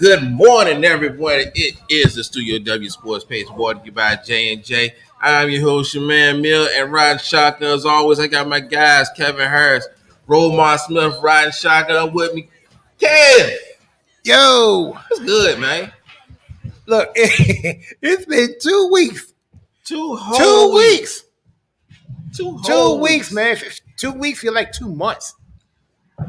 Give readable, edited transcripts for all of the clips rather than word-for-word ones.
Good morning, everyone. It is the Studio W Sports Page brought to you by J&J. I'm your host, your man, Mill, and riding shotgun. As always, I got my guys, Kevin Harris, Romar Smith, riding shotgun with me. Kev, Yo, what's good, man? look, it's been 2 weeks. Two whole weeks. Two whole 2 weeks, man. 2 weeks feel like 2 months.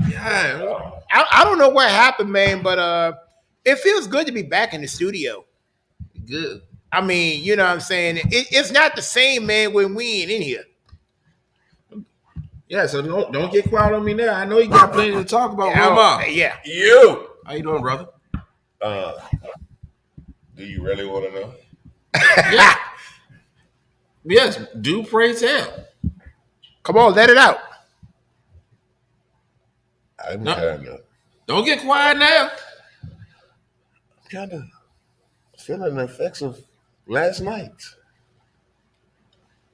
Yeah. I don't know what happened, man, but it feels good to be back in the studio. Good. I mean, you know what I'm saying? It's not the same, man, when we ain't in here. Yeah, so don't get quiet on me now. I know you got plenty to talk about, Romar. Yeah. You. How you doing, brother? Do you really want to know? Yeah. Yes, do pray tell. Come on, let it out. I'm No. kind of Don't get quiet now. feeling the effects of last night.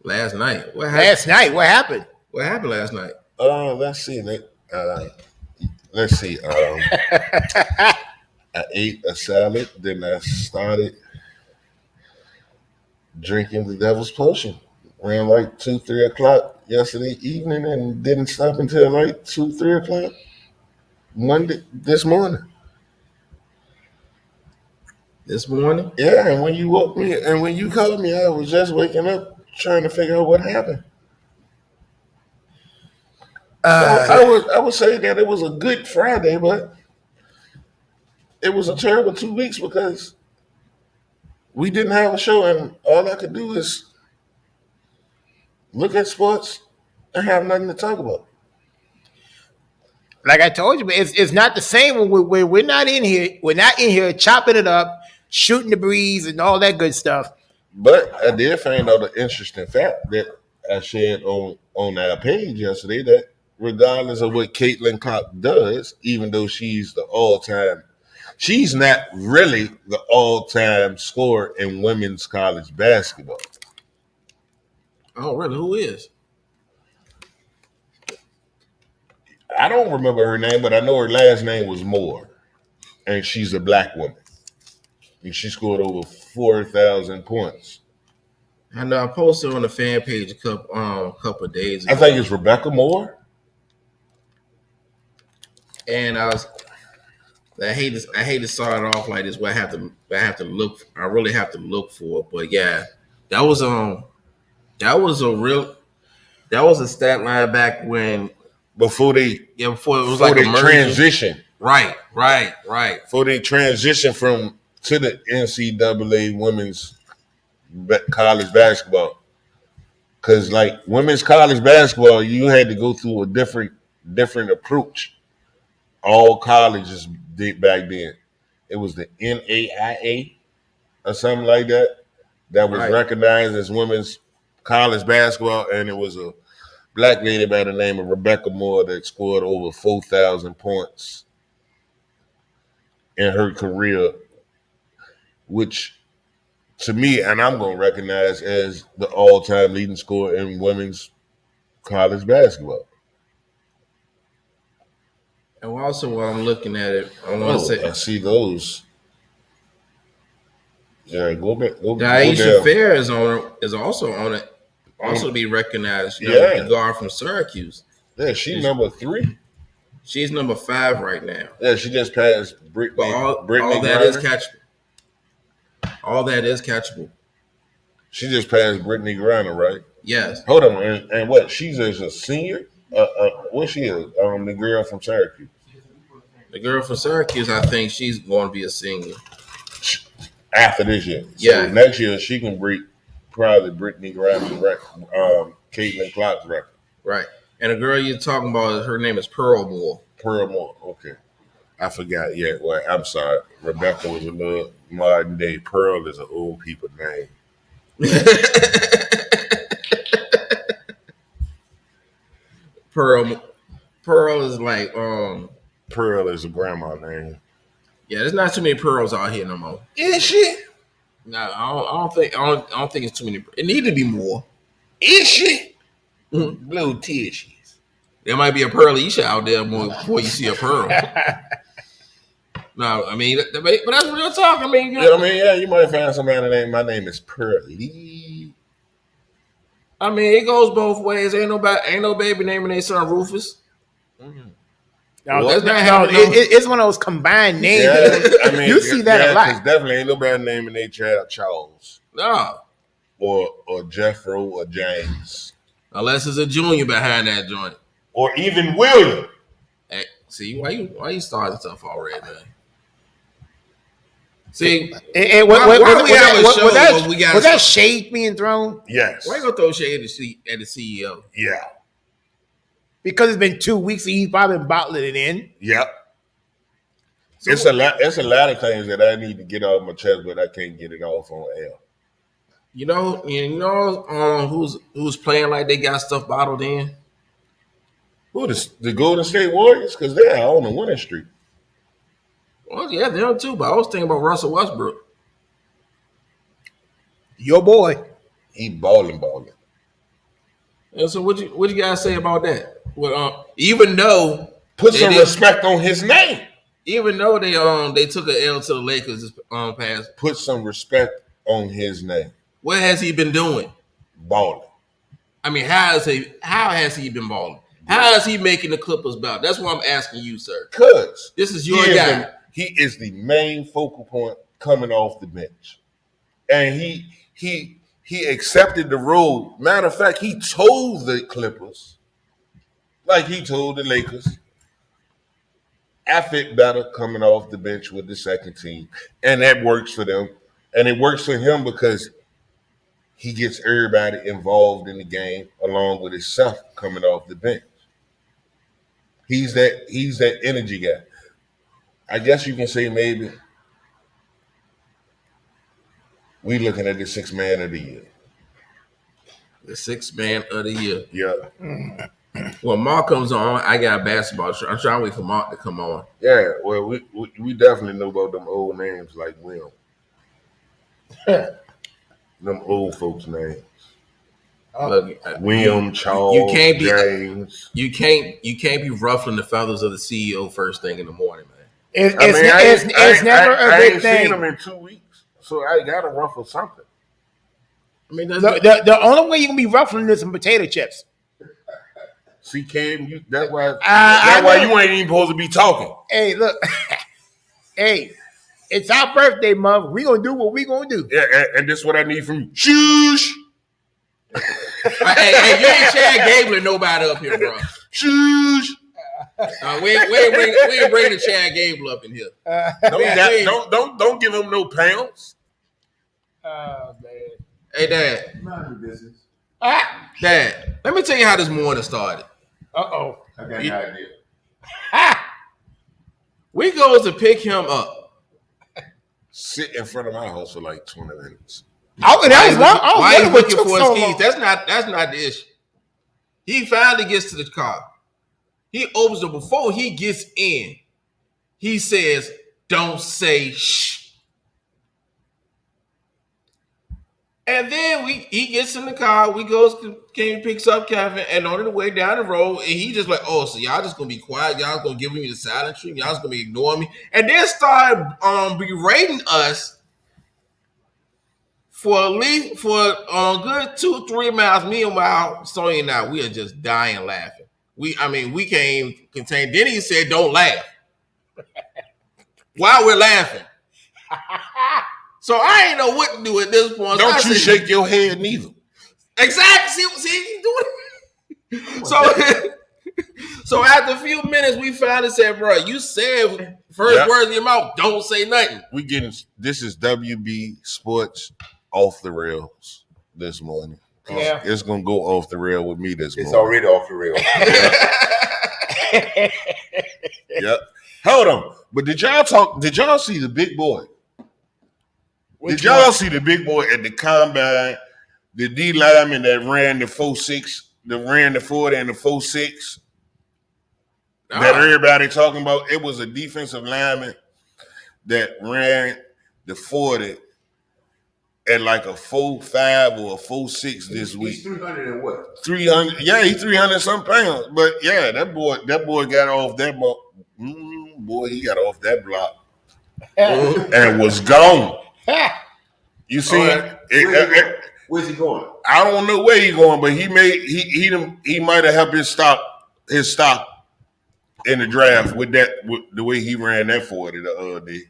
Last night. What happened? Last night, what happened? What happened last night? Let's see. Let's see. I ate a salad, then I started drinking the devil's potion. Around like 2, 3 o'clock yesterday evening, and didn't stop until like 2, 3 o'clock this morning. This morning? Yeah, and when you woke me and when you called me, I was just waking up trying to figure out what happened. I would say that it was a good Friday, but it was a terrible 2 weeks because we didn't have a show, and all I could do is look at sports and have nothing to talk about. Like I told you, it's not the same when we're not in here. We're not in here chopping it up, shooting the breeze, and all that good stuff. But I did find out an interesting fact that I shared on our page yesterday, that regardless of what Caitlin Clark does, even though she's not really the all-time scorer in women's college basketball. Oh, really? Who is? I don't remember her name, but I know her last name was Moore, and she's a black woman. And she scored over 4,000 points. I know I posted on the fan page a couple of days ago. I think it's Rebecca Moore. And I hate to start it off like this, but I really have to look for it. But yeah, that was a stat line back when Before it was like a transition. Right. Before they transition to the NCAA women's college basketball. Because like women's college basketball, you had to go through a different approach. All colleges did back then. It was the NAIA or something like that was recognized as women's college basketball, and it was a black lady by the name of Rebecca Moore that scored over 4,000 points in her career, which to me, and I'm going to recognize as the all-time leading scorer in women's college basketball. And also, while I'm looking at it, I see those. Yeah, go back. Aisha Fair is also on it. Also to be recognized. The guard from Syracuse. Yeah, she's number 3. She's number 5 right now. Yeah, she just passed Brittany. All that is catchable. All that is catchable. She just passed Brittany Griner, right? Yes. Hold on, and what? She's a senior? What she is? The girl from Syracuse. The girl from Syracuse, I think she's going to be a senior after this year. Yeah. So next year she can break probably Brittany Griner's record, Caitlin Clark's record. Right. And the girl you're talking about, her name is Pearl Moore. Pearl Moore. Okay. I forgot. Yeah. Well, I'm sorry. Rebecca was a little modern day. Pearl is an old people name. Pearl is like Pearl is a grandma name. Yeah, there's not too many pearls out here no more. Is she? No, I don't think it's too many. It need to be more. Is she? Mm-hmm. Blue tissues. There might be a Pearlisha out there more before you see a pearl. No, I mean, but that's real talk. I mean, you might find somebody named. My name is Pearly. I mean, it goes both ways. Ain't no baby naming their son Rufus. Mm. No, Well, it's one of those combined names. Yeah, I mean, you see that a because lot. definitely ain't nobody naming their child Charles No, or Jeffro or James unless it's a junior behind that joint. or even William. Hey, see why you starting stuff already, man? See, why we have a show where we got was that shade being thrown? Yes. Why you gonna throw shade at the CEO? Yeah. Because it's been 2 weeks and he's probably been bottling it in. Yep. So It's a lot. It's a lot of things that I need to get off my chest, but I can't get it off on air. you know, who's playing like they got stuff bottled in? Who the Golden State Warriors? Because they're on the winning streak. Well, yeah, them too. But I was thinking about Russell Westbrook. Your boy. He balling. And so what you guys say about that? Well, even though Put some respect on his name. even though they took an L to the Lakers this past, Put some respect on his name. what has he been doing? Balling. I mean, how has he been balling? How is he making the Clippers better? That's what I'm asking you, sir. Because this is your guy. He is the main focal point coming off the bench, and he accepted the role. Matter of fact, he told the Clippers, like he told the Lakers, I fit better coming off the bench with the second team, and that works for them, and it works for him because he gets everybody involved in the game along with himself coming off the bench. He's that energy guy. I guess you can say maybe we looking at the sixth man of the year. The sixth man of the year. Yeah. Well, Mark comes on. I got basketball. I'm trying to wait for Mark to come on. Yeah. Well, we definitely know about them old names like Will. Them old folks' names. Look, William, Charles, James. You can't be ruffling the feathers of the CEO first thing in the morning, man. It's never a I good ain't thing. seen him in 2 weeks, so I gotta ruffle something. I mean, the only way you can be ruffling is some potato chips. See, Cam, that's why you ain't even supposed to be talking. Hey, look. Hey, it's our birthday month. We gonna do what we gonna do. Yeah, and this is what I need from you. Shoosh. hey, you ain't Chad Gable nobody up here, bro. Shoosh. We ain't bringing the Chad Gable up in here. Don't give him no pounds. Oh man. Hey, Dad. Mind your business. Dad, let me tell you how this morning started. Uh-oh. I got an idea. We goes to pick him up. Sit in front of my house for like 20 minutes. Why he's looking for his keys? That's not the issue. He finally gets to the car. He opens it. Before he gets in, he says, "Don't say shh." And then he gets in the car. Kane picks up Kevin, and on the way down the road, and he just like, "Oh, so y'all just gonna be quiet? Y'all gonna give me the silent treatment? Y'all just gonna be ignoring me?" And then start berating us for a good 2-3 miles. Meanwhile, Sonya and I, we are just dying laughing. We can't even contain. Then he said, "Don't laugh." While we're laughing. So I ain't know what to do at this point. Don't you shake your head neither. Exactly. See, he's doing it. So after a few minutes, we finally said, "Bro, you said first words in your mouth. Don't say nothing." This is WB Sports off the rails this morning. Yeah. It's gonna go off the rail with me this morning. It's already off the rail. Yep. Hold on. But did y'all see the big boy? Did y'all see the big boy at the combine? The D lineman that ran the 4.6, that ran the 40 and the 4.6 that everybody talking about? It was a defensive lineman that ran the 40 at like a 4.5 or a 4.6 this week. He's 300 and what? 300. Yeah, he's 300 some pounds. But yeah, that boy got off that block. Boy, he got off that block and was gone. You see, Where's he going? I don't know where he going, but he might have helped his stock in the draft with the way he ran that 40 the other day.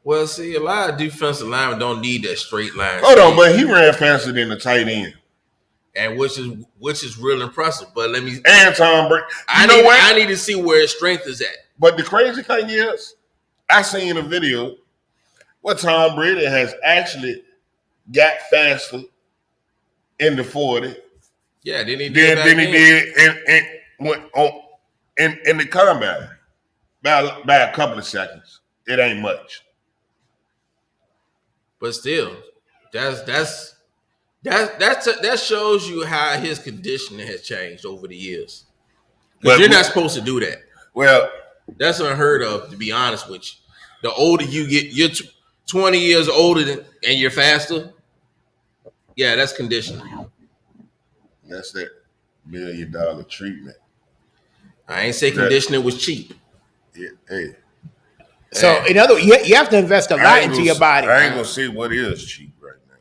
Well, see, a lot of defensive linemen don't need that straight line. Hold on, but he ran faster than the tight end, and which is real impressive. But let me and Tom Brady. I need to see where his strength is at. But the crazy thing is, I seen a video where Tom Brady has actually got faster in the 40. Yeah, then he did in the combine by a couple of seconds. It ain't much. But still, that shows you how his conditioning has changed over the years. But you're not supposed to do that. Well, that's unheard of, to be honest with you. The older you get, you're 20 years older and you're faster. Yeah, that's conditioning. That's that $1 million treatment. I ain't say conditioning was cheap. Yeah, hey. So, in other words, you have to invest a lot into your body. I ain't gonna say what is cheap right now.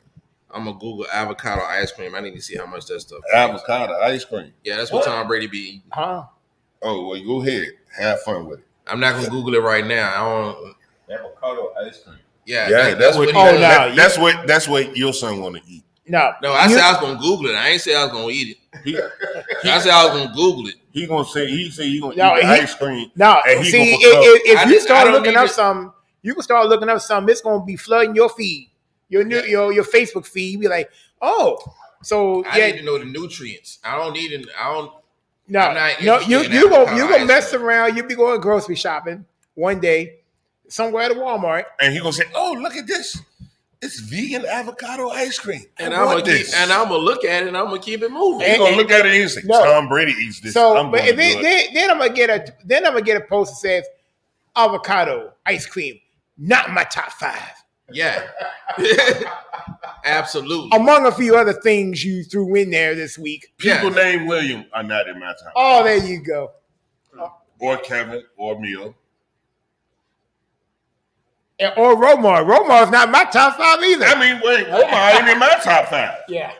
I'm gonna Google avocado ice cream. I need to see how much that stuff. Avocado ice cream. Yeah, that's what Tom Brady be eating. Huh? Oh well, go ahead, have fun with it. I'm not gonna Google it right now. I don't. Avocado ice cream. Yeah, that's what. That's what your son want to eat. No, I said I was gonna Google it. I ain't say I was gonna eat it. I said I was gonna Google it. He gonna say he gonna eat the ice cream. No, see, if you start looking up something, you can start looking up something. It's gonna be flooding your feed, your Facebook feed. You be like, oh, so I need to know the nutrients. I don't need it. I don't. No, you gonna mess around. You be going grocery shopping one day somewhere at a Walmart, and he gonna say, "Oh, look at this! It's vegan avocado ice cream." And I'm gonna look at it and I'm gonna keep it moving. He's gonna look at it and say, "Tom Brady eats this." So, then I'm gonna get a post that says avocado ice cream, not my top 5. Yeah, absolutely. Among a few other things you threw in there this week. People named William are not in my top. Oh, there you go. Or Kevin or Mill. Or Romar. Romar's not my top 5 either. I mean, wait, Romar ain't in my top 5. Yeah.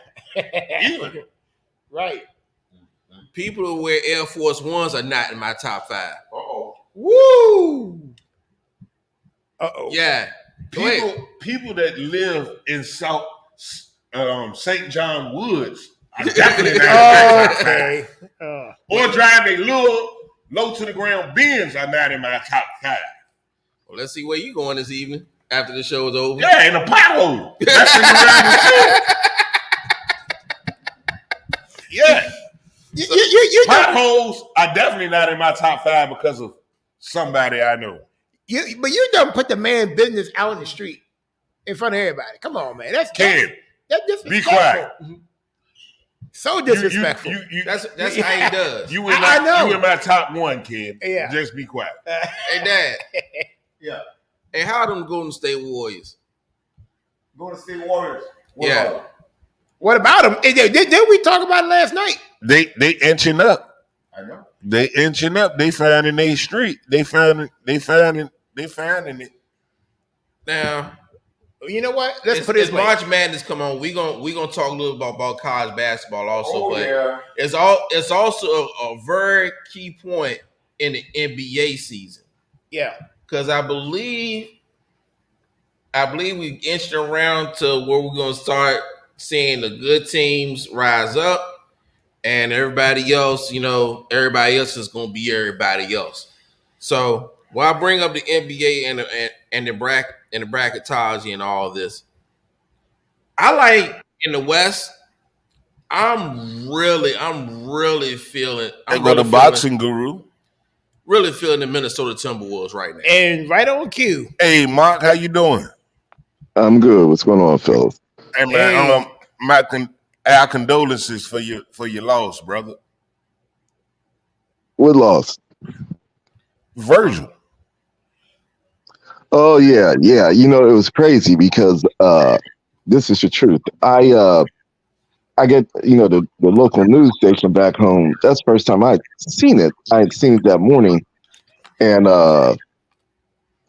Either. Right. People who wear Air Force Ones are not in my top 5. Uh-oh. Woo! Uh-oh. Yeah. People that live in South St. John Woods are definitely not in my top 5. Or drive a little low to the ground Benz are not in my top 5. Well, let's see where you going this evening after the show is over. Yeah, in a pothole. That's in the Yeah. Potholes are definitely not in my top 5 because of somebody I know. But you don't put the man business out in the street in front of everybody. Come on, man. That's disrespectful. Be quiet. So disrespectful. That's how he does. I know. You in my top 1, kid. Yeah. Just be quiet. Hey, Dad. Yeah. Hey, how are them Golden State Warriors? Golden State Warriors. What about them? Didn't we talk about it last night? They inching up. I know. They inching up. They finding their street. They finding it. Now, you know what? Let's put it this way. March Madness come on. We gonna talk a little about college basketball also, but yeah. it's also a very key point in the NBA season. Yeah, because I believe we inched around to where we're gonna start seeing the good teams rise up, and everybody else is gonna be everybody else. So when I bring up the NBA and the bracketology and all this, I like in the West. I'm really feeling. Boxing guru. Really feeling the Minnesota Timberwolves right now. And right on cue. Hey, Mark, how you doing? I'm good. What's going on, fellas? Hey, man, our condolences for your loss, brother. What loss? Virgil. Oh yeah. You know, it was crazy because this is the truth. I get, the local news station back home. That's the first time I'd seen it. I had seen it that morning. And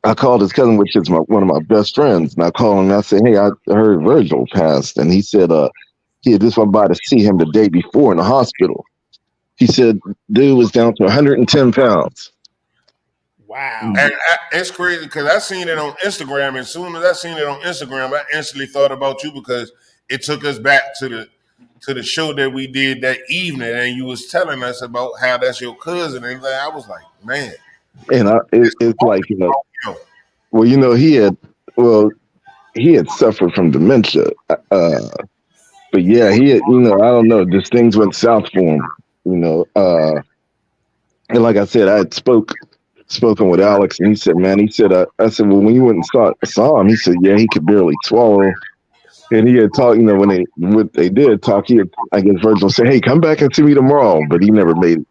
I called his cousin, which is one of my best friends, and I called him and I said, "Hey, I heard Virgil passed," and he said, he had just went by to see him the day before in the hospital. He said, dude was down to 110 pounds. Wow. And it's crazy because I seen it on Instagram. And as soon as I seen it on Instagram, I instantly thought about you because it took us back to the show that we did that evening, and you was telling us about how that's your cousin, and I was like, man. And it's like, well, he had suffered from dementia. But yeah, he had, I don't know, just things went south for him, and like I said, I had spoken with Alex, and he said, man, I said, well, when you went and saw him, he said, yeah, he could barely swallow. And he had talked, when they did talk, I guess Virgil said, hey, come back and see me tomorrow. But he never made it.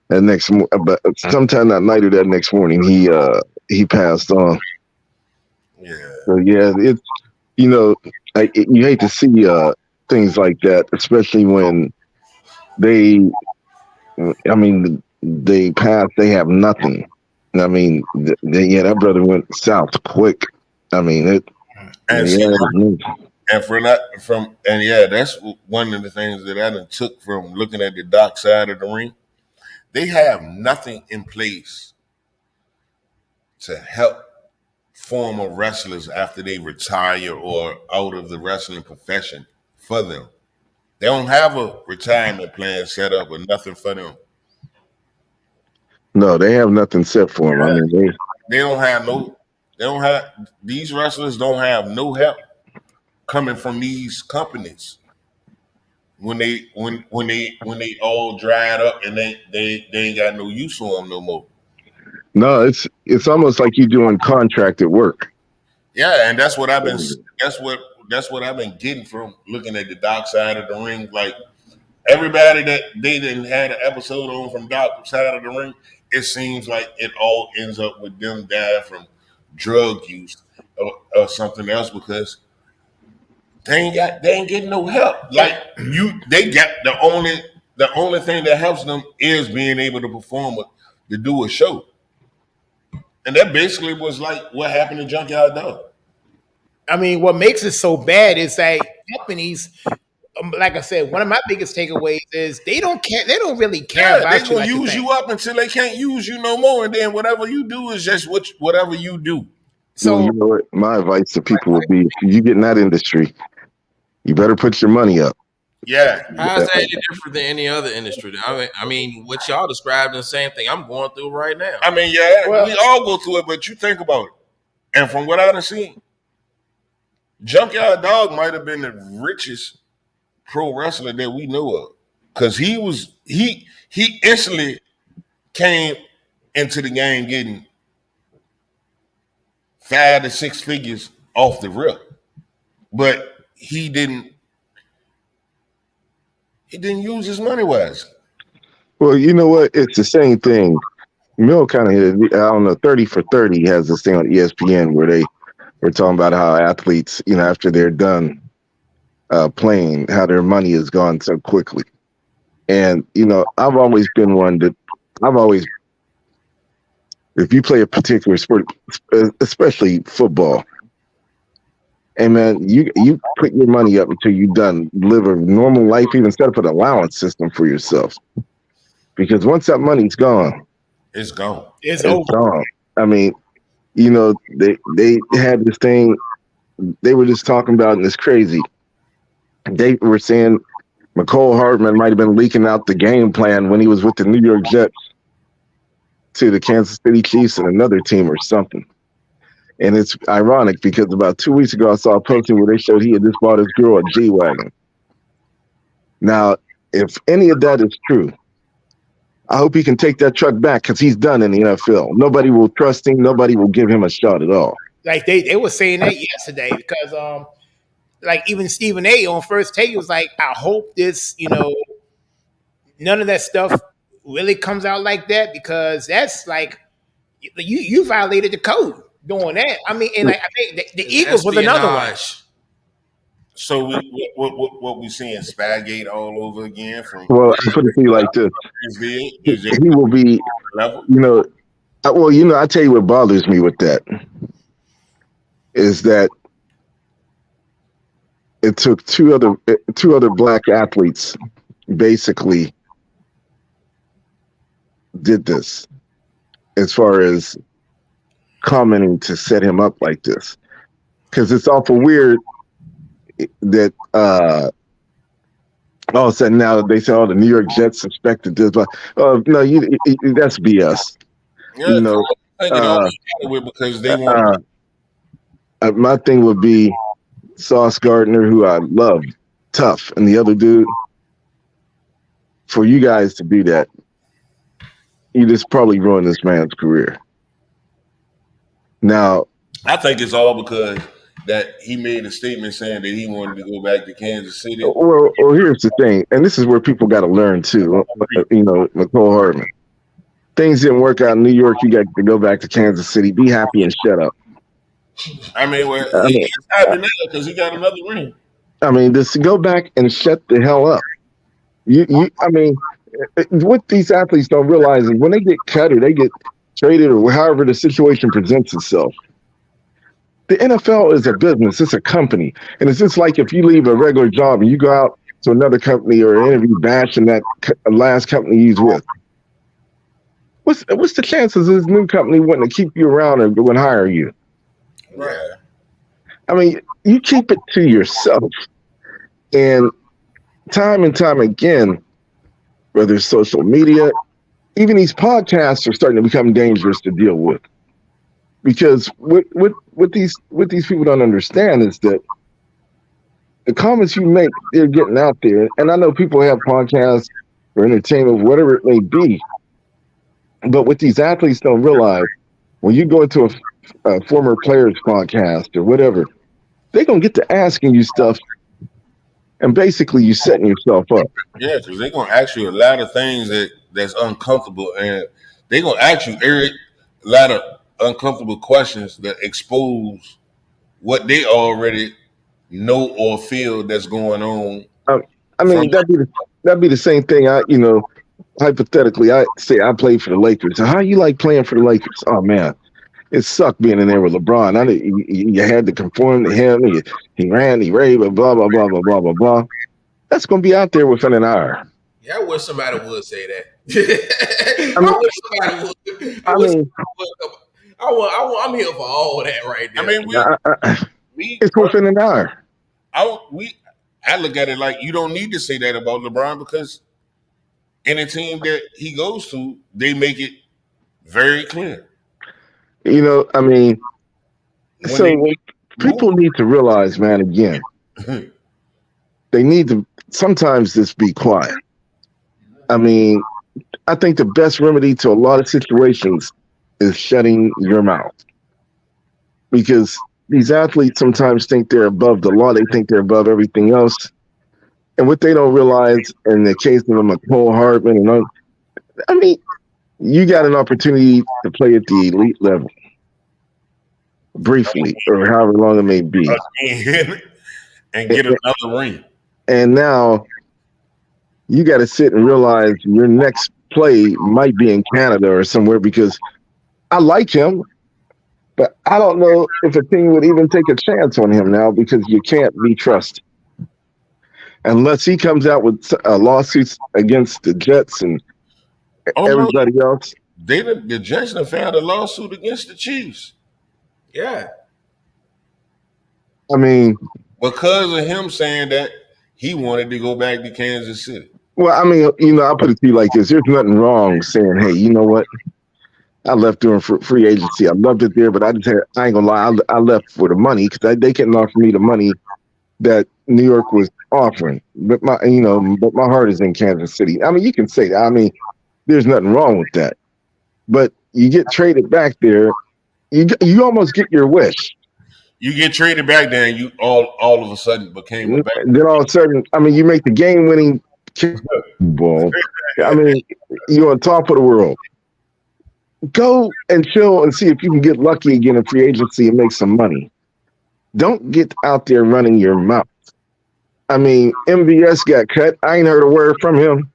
And but sometime that night or that next morning, he passed on. Yeah. So yeah, it's, you hate to see things like that, especially when they pass, they have nothing. I mean, that brother went south quick. I mean, and that's one of the things that I done took from looking at the dark side of the ring. They have nothing in place to help former wrestlers after they retire or out of the wrestling profession for them. They don't have a retirement plan set up or nothing for them. No, they have nothing set for them. I mean, these wrestlers don't have no help coming from these companies when they all dried up and they ain't got no use for them no more. No, it's almost like you doing contracted work. Yeah, and that's what I've been getting from looking at the dark side of the ring. Like everybody that they didn't had an episode on from dark side of the ring, it seems like it all ends up with them dying from drug use or something else because they ain't getting no help. Like they got the only thing that helps them is being able to perform to do a show. And that basically was like what happened to Junkyard Dog. I mean, what makes it so bad is that companies, like I said, one of my biggest takeaways is they don't care. They don't really care about you. They're gonna use you up until they can't use you no more, and then whatever you do is just whatever you do. So you know what? My advice to people would be: if you get in that industry, you better put your money up. Yeah. How's that any different than any other industry? I mean, what y'all described is the same thing I'm going through right now. I mean, we all go through it, but you think about it. And from what I've seen, Junkyard Dog might have been the richest pro wrestler that we know of. Because he instantly came into the game getting 5 to 6 figures off the rip. But he didn't use his money wisely. Well, you know what? It's the same thing. Mill kind of, I don't know, 30 for 30 has this thing on ESPN where they were talking about how athletes, after they're done playing, how their money has gone so quickly. And, I've always been one that if you play a particular sport, especially football, and man, you put your money up until you're done, live a normal life, even set up an allowance system for yourself. Because once that money's gone, it's gone. It's over. Gone. I mean, they had this thing they were just talking about, and it's crazy. They were saying McCole Hardman might have been leaking out the game plan when he was with the New York Jets to the Kansas City Chiefs and another team or something. And it's ironic because about 2 weeks ago, I saw a posting where they showed he had just bought his girl a G-Wagon. Now, if any of that is true, I hope he can take that truck back because he's done in the NFL. Nobody will trust him. Nobody will give him a shot at all. Like they were saying that yesterday because like even Stephen A on First Take was like, I hope this, none of that stuff really comes out like that because that's like you violated the code doing that. I mean, and like I think the Eagles was another one. So what we seeing Spygate all over again from? Well, I put it to you like this: he will be, Well, I tell you what bothers me with that is that it took two other black athletes basically did this as far as commenting to set him up like this, because it's awful weird that all of a sudden now they say, "Oh, the New York Jets suspected this," but no, that's BS. Yeah, You know, I think it all uh, started with because they want. uh, my thing would be Sauce Gardner, who I love, tough, and the other dude. For you guys to do that, you just probably ruined this man's career. Now, I think it's all because that he made a statement saying that he wanted to go back to Kansas City. well, here's the thing, and this is where people got to learn too. McCole Hardman. Things didn't work out in New York. You got to go back to Kansas City. Be happy and shut up. I mean, well, I he's mean, happy now because he got another ring. just go back and shut the hell up. I mean, what these athletes don't realize is when they get cut or they get traded or however the situation presents itself, the NFL is a business. It's a company, and it's just like if you leave a regular job and you go out to another company or an interview bashing that last company you was with. What's the chances this new company wanting to keep you around and go and hire you? Right. I mean, you keep it to yourself. And time again, whether it's social media, even these podcasts are starting to become dangerous to deal with. Because what these people don't understand is that the comments you make, they're getting out there. And I know people have podcasts for entertainment, whatever it may be. But what these athletes don't realize, when you go into a former player's podcast or whatever, they're going to get to asking you stuff. And basically, you're setting yourself up. Yeah, because they're gonna ask you a lot of things that's uncomfortable, and they're gonna ask you a lot of uncomfortable questions that expose what they already know or feel that's going on. I From mean, that'd be the same thing. Hypothetically, I say I played for the Lakers. So how you like playing for the Lakers? Oh man, it sucked being in there with LeBron. You had to conform to him. He ran, he raved, blah blah blah blah blah blah blah. That's gonna be out there within an hour. Yeah, I wish somebody would say that. I mean, I wish somebody would. I mean, I'm here for all that right I there. mean, we it's within an hour. I look at it like you don't need to say that about LeBron because any team that he goes to, they make it very clear. I mean, When people need to realize, man, again, they need to sometimes just be quiet. I mean, I think the best remedy to a lot of situations is shutting your mouth. Because these athletes sometimes think they're above the law. They think they're above everything else. And what they don't realize in the case of McCole Hardman, I mean, you got an opportunity to play at the elite level briefly or however long it may be. and get another ring. And now you got to sit and realize your next play might be in Canada or somewhere because I like him, but I don't know if a team would even take a chance on him now because you can't be trusted. Unless he comes out with lawsuits against the Jets and everybody else. The Jets have filed a lawsuit against the Chiefs. Yeah. I mean, because of him saying that he wanted to go back to Kansas City. Well, I mean, I'll put it to you like this. There's nothing wrong saying, hey, you know what? I left during free agency. I loved it there, but I ain't gonna lie. I left for the money because they couldn't offer me the money that New York was offering. But my heart is in Kansas City. I mean, you can say that. I mean, there's nothing wrong with that. But you get traded back there, you almost get your wish. You get traded back there, and you all of a sudden became a back. Then all of a sudden, I mean, you make the game-winning ball. I mean, you're on top of the world. Go and chill and see if you can get lucky again in free agency and make some money. Don't get out there running your mouth. I mean, MVS got cut. I ain't heard a word from him.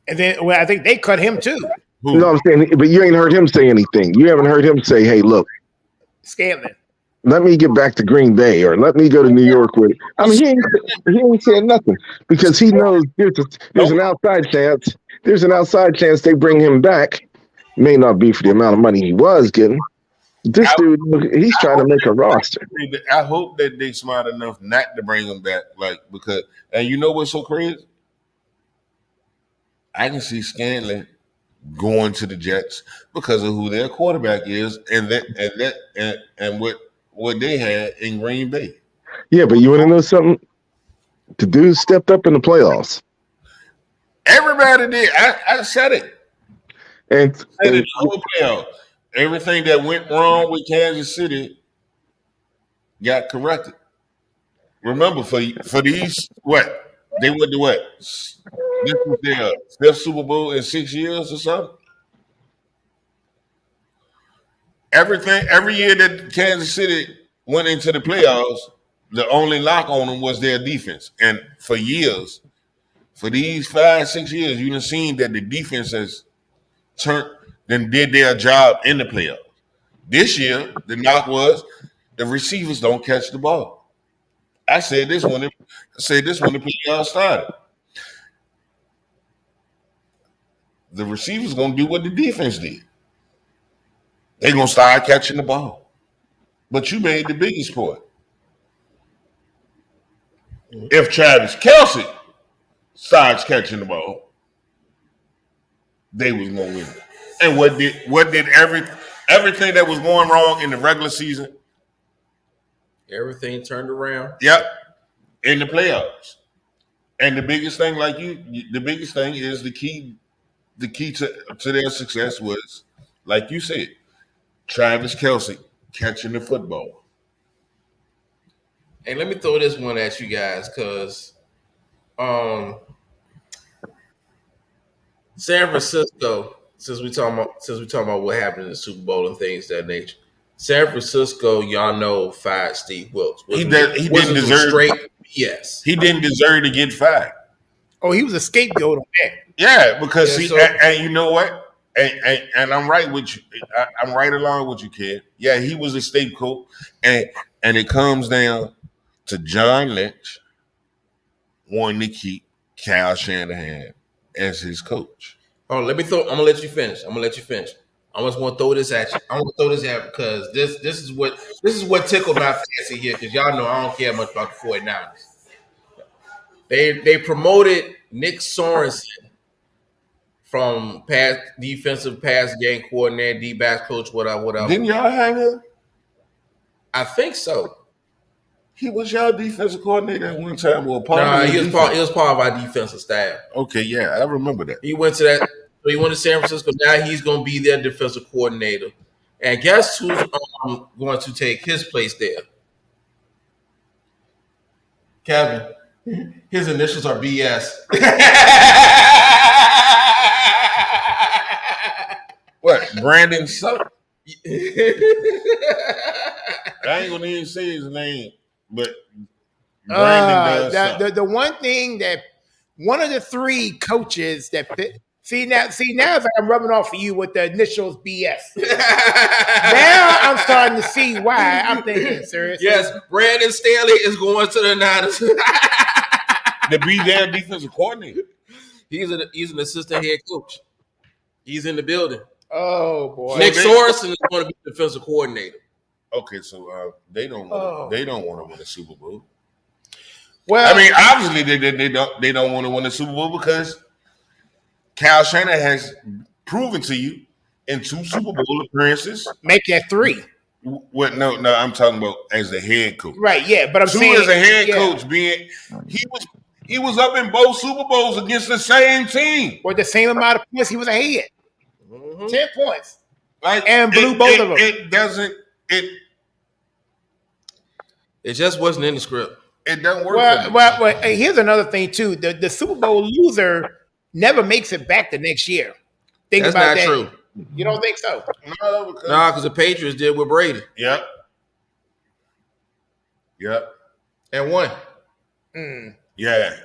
And then, I think they cut him too. Who? No, I'm saying, but you ain't heard him say anything. You haven't heard him say, "Hey, look, Scanlon. let me get back to Green Bay or let me go to New York with it." I mean, he ain't saying nothing because he knows there's Nope. an outside chance. There's an outside chance they bring him back. May not be for the amount of money he was getting. This I, dude, he's trying to make a roster. I hope that they smart enough not to bring him back, like because. And you know what's so crazy? I can see Scanlon going to the Jets because of who their quarterback is, and what they had in Green Bay. Yeah, but you want to know something? The dude stepped up in the playoffs, Everybody did. I said it. and, I said it and the whole playoff. Everything that went wrong with Kansas City got corrected. Remember, for these what they went to what? This was their fifth Super Bowl in 6 years or something. Every year that Kansas City went into the playoffs, the only knock on them was their defense. And for years, for these 5, 6 years, you've seen that the defense has turned then did their job in the playoffs. This year, the knock was the receivers don't catch the ball. I said this when the playoffs started. The receivers gonna do what the defense did. They're gonna start catching the ball. But you made the biggest point. If Travis Kelsey starts catching the ball, they was gonna win. And what did everything that was going wrong in the regular season? Everything turned around. Yep, in the playoffs. And the biggest thing is the key to their success was, like you said, Travis Kelsey catching the football. Hey, let me throw this one at you guys, because um, San Francisco, since we talking about what happened in the Super Bowl and things of that nature. San Francisco, y'all know, fired Steve Wilkes. He didn't deserve straight. Yes. He didn't deserve to get fired. Oh, he was a scapegoat on that. Yeah, because Yeah, and you know what? And I'm right with you. I'm right along with you, kid. Yeah, he was a scapegoat, and it comes down to John Lynch wanting to keep Kyle Shanahan as his coach. Oh, I'm gonna let you finish. I just want to throw this at you. I want to throw this at you because this is what tickled my fancy here, because y'all know I don't care much about the 49ers. They promoted Nick Sorensen from defensive pass game coordinator, D-backs coach, whatever. Didn't y'all have him? I think so. He was y'all defensive coordinator at one time, or part Nah, of he the was part. defense. He was part of our defensive staff. Okay, yeah, I remember that. He went to that. So he went to San Francisco. Now he's going to be their defensive coordinator. And guess who's going to take his place there? Kevin. His initials are BS. What, Brandon Suck? I ain't gonna even say his name, but Brandon does The one thing that one of the three coaches that see now it's like I'm rubbing off for you with the initials BS. Now I'm starting to see why. I'm thinking seriously. Yes, Brandon Staley is going to the Niners. to be their defensive coordinator. He's an assistant head coach. He's in the building. Oh boy. Nick Sorensen is going to be defensive coordinator. Okay, so they don't want to win a Super Bowl. Well, I mean, obviously they don't want to win a Super Bowl because Kyle Shanahan has proven to you in 2 Super Bowl appearances. make that 3. What? No, I'm talking about as the head coach. Right, yeah, but I'm 2 saying as a head coach, being he was up in both Super Bowls against the same team. with the same amount of points he was ahead. Mm-hmm. 10 points. Like, And blew both of them. It doesn't. It just wasn't in the script. It doesn't work. Well, hey, here's another thing too. The Super Bowl loser never makes it back the next year. Think That's about not that. true. You don't think so? No, because the Patriots did with Brady. Yep. And won. Yeah.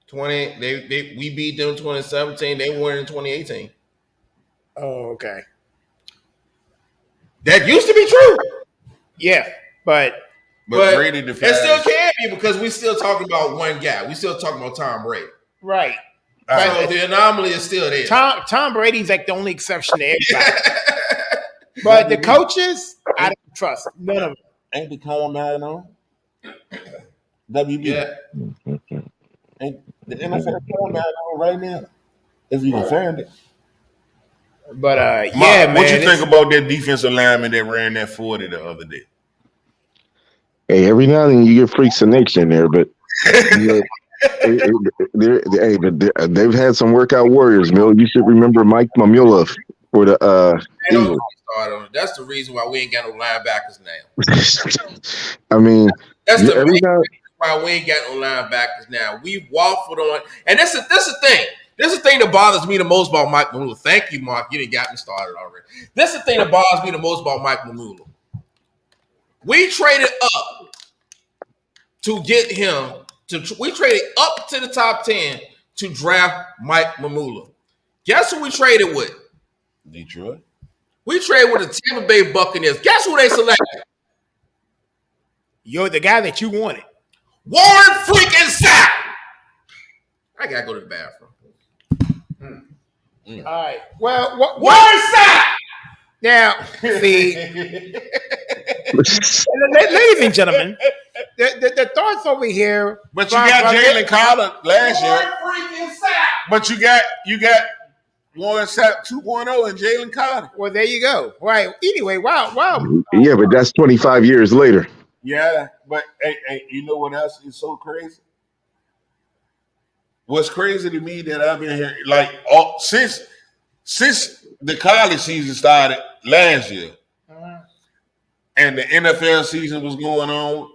20. We beat them in 2017. They won in 2018. Oh, okay. That used to be true. Yeah, but But Brady it defies. still can be because we still talking about one guy. We still talking about Tom Brady. right. So the anomaly is still there. Tom Brady's like the only exception to everybody. But the coaches, I don't trust none of them. Ain't the calm man on? WB. Yeah. Ain't the NFL calm man on right now? If you can find it. But Mark, yeah, man. What you think about that defensive lineman that ran that 40 the other day? Hey, every now and then you get freaks of nature in there, but you know, they've had some workout warriors, Mill. You should remember Mike Mamula for the Eagles. That's the reason why we ain't got no linebackers now. I mean, That's the every main now. reason why we ain't got no linebackers now. We waffled on, and that's the thing. This is the thing that bothers me the most about Mike Mamula. Thank you, Mark. You didn't got me started already. This is the thing that bothers me the most about Mike Mamula. We traded up to get him. We traded up to the top 10 to draft Mike Mamula. Guess who we traded with? Detroit. We traded with the Tampa Bay Buccaneers. Guess who they selected? You're the guy that you wanted. Warren freaking Sapp. I gotta go to the bathroom. All right. Well, Warren Sapp. Now, see, ladies and gentlemen, the thoughts over here. But you got Jalen Carter last year. Warren freaking Sapp. But you got Warren Sapp 2.0 and Jalen Carter. Well, there you go. Right. Anyway, wow. Yeah, but that's 25 years later. Yeah, but hey, you know what else is so crazy? What's crazy to me that I've been here since the college season started last year, and the NFL season was going on,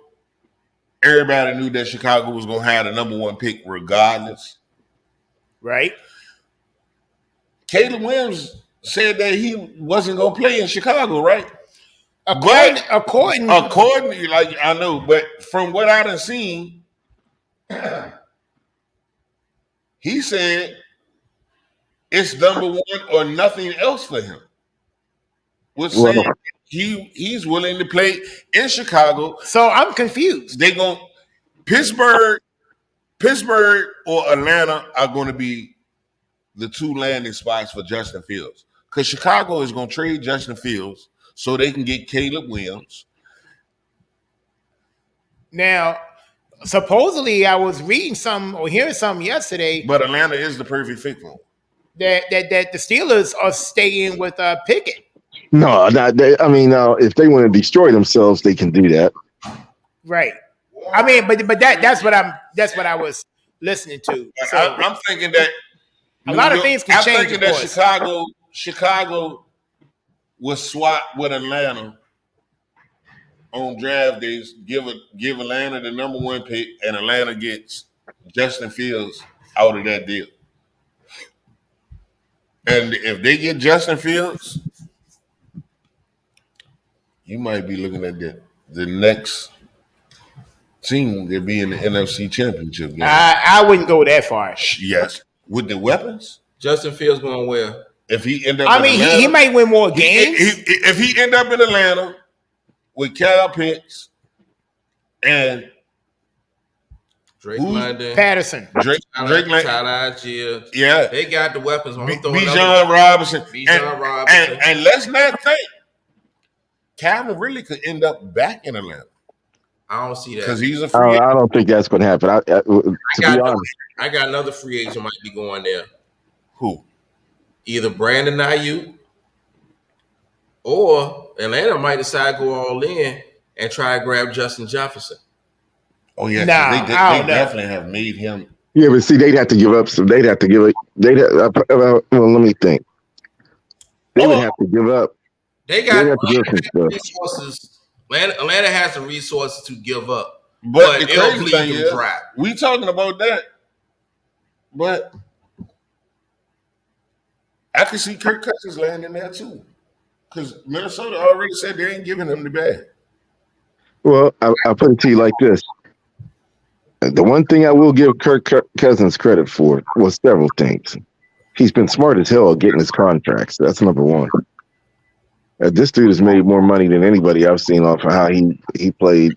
everybody knew that Chicago was going to have the number one pick regardless. Right. Caleb Williams said that he wasn't going to play in Chicago, right? According, like I know, but from what I done seen, he said it's number one or nothing else for him. Which saying he's willing to play in Chicago. So I'm confused. They going Pittsburgh or Atlanta are going to be the two landing spots for Justin Fields, because Chicago is going to trade Justin Fields so they can get Caleb Williams. Now, supposedly, I was reading some or hearing something yesterday. But Atlanta is the perfect fit for him. That the Steelers are staying with Pickett. No, if they want to destroy themselves, they can do that. Right. I mean, but that's what I was listening to. So, I'm thinking that a lot of things can change. I'm thinking that Chicago will swap with Atlanta on draft days. Give Atlanta the number one pick, and Atlanta gets Justin Fields out of that deal. And if they get Justin Fields, you might be looking at the next team to be in the NFC Championship game. I wouldn't go that far. Yes, with the weapons. Justin Fields going where? If he end up, Atlanta, he might win more games. If he end up in Atlanta with Kyle Pitts and Drake London, Patterson, Drake Tyler Algier. Yeah, they got the weapons. Bijan Robinson. And let's not think Calvin really could end up back in Atlanta. I don't see that because he's a free agent. I don't think that's going to happen. I got another free agent might be going there. Who? Either Brandon Ayuk or Atlanta might decide to go all in and try to grab Justin Jefferson. Oh yeah, they definitely have made him. Yeah, but see, they'd have to give up some. Let me think. They would have to give up. They got resources. Atlanta has the resources to give up, but the crazy thing is, we talking about that. But I can see Kirk Cousins landing there too, because Minnesota already said they ain't giving him the bag. Well, I'll put it to you like this. The one thing I will give Kirk Cousins credit for was several things. he's been smart as hell at getting his contracts. That's number one. This dude has made more money than anybody I've seen off of how he played.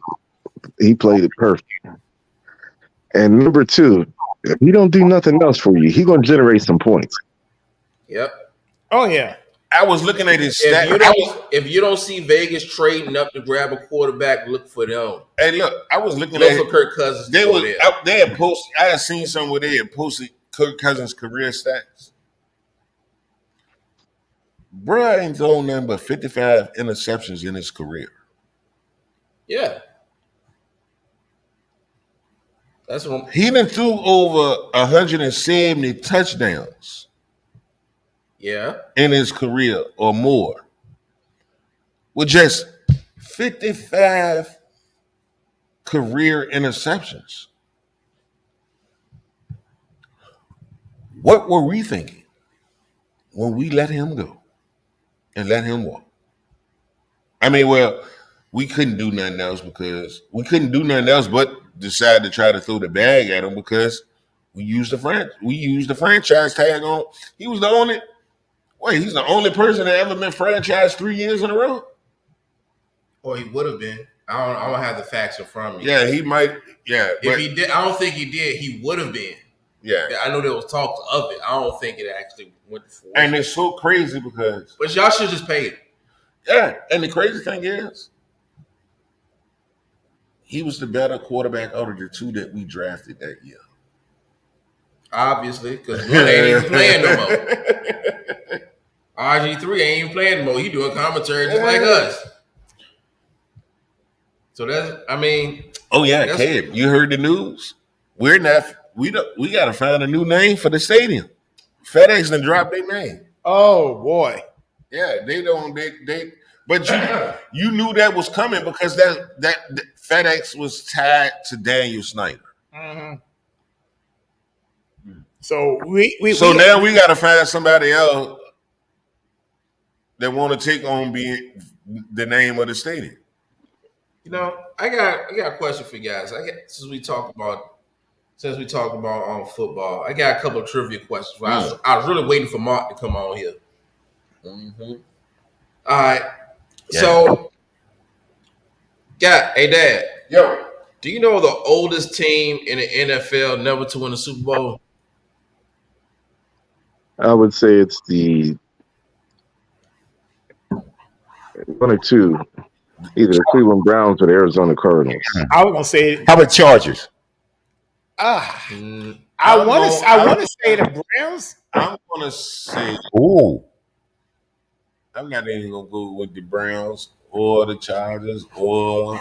He played it perfect. And number two, if he don't do nothing else for you, he gonna generate some points. Yep. Oh yeah. I was looking at his If stats. you don't see Vegas trading up to grab a quarterback, look for them. Hey, look, I was looking Look at for Kirk Cousins. they had posted. I had seen some where they had posted Kirk Cousins' career stats. Bruh ain't thrown nothing but 55 interceptions in his career. Yeah. That's what He done threw over 170 touchdowns in his career or more with just 55 career interceptions. What were we thinking when we let him go and let him walk? I mean, well, we couldn't do nothing else but decide to try to throw the bag at him because we used the franchise tag on. He's the only person that ever been franchised 3 years in a row. Or he would have been. I don't have the facts in front of me. Yeah, he might. Yeah, if he did, I don't think he did. He would have been. Yeah, I know there was talks of it. I don't think it actually went to fruition. And it's so crazy because. But y'all should just pay it. Yeah, and the crazy thing is, he was the better quarterback out of the two that we drafted that year. Obviously, because one ain't even playing no more. RG3 ain't even playing no more. He doing commentary just like us. So that's, I mean. Oh yeah, Cab, you heard the news? We got to find a new name for the stadium. FedEx done dropped their name. Oh boy. Yeah, but you knew that was coming because that FedEx was tied to Daniel Snyder. Mm-hmm. So now we got to find somebody else that want to take on being the name of the stadium. You know, I got a question for you guys. Since we talk about football, I got a couple of trivia questions. I was really waiting for Mark to come on here. Mm-hmm. All right. Yeah. So, hey Dad. Yo. Do you know the oldest team in the NFL never to win a Super Bowl? I would say it's the one or two, either the Cleveland Browns or the Arizona Cardinals. I was gonna say, how about Chargers? I want to say the Browns. I'm gonna say, I'm not even gonna go with the Browns or the Chargers or.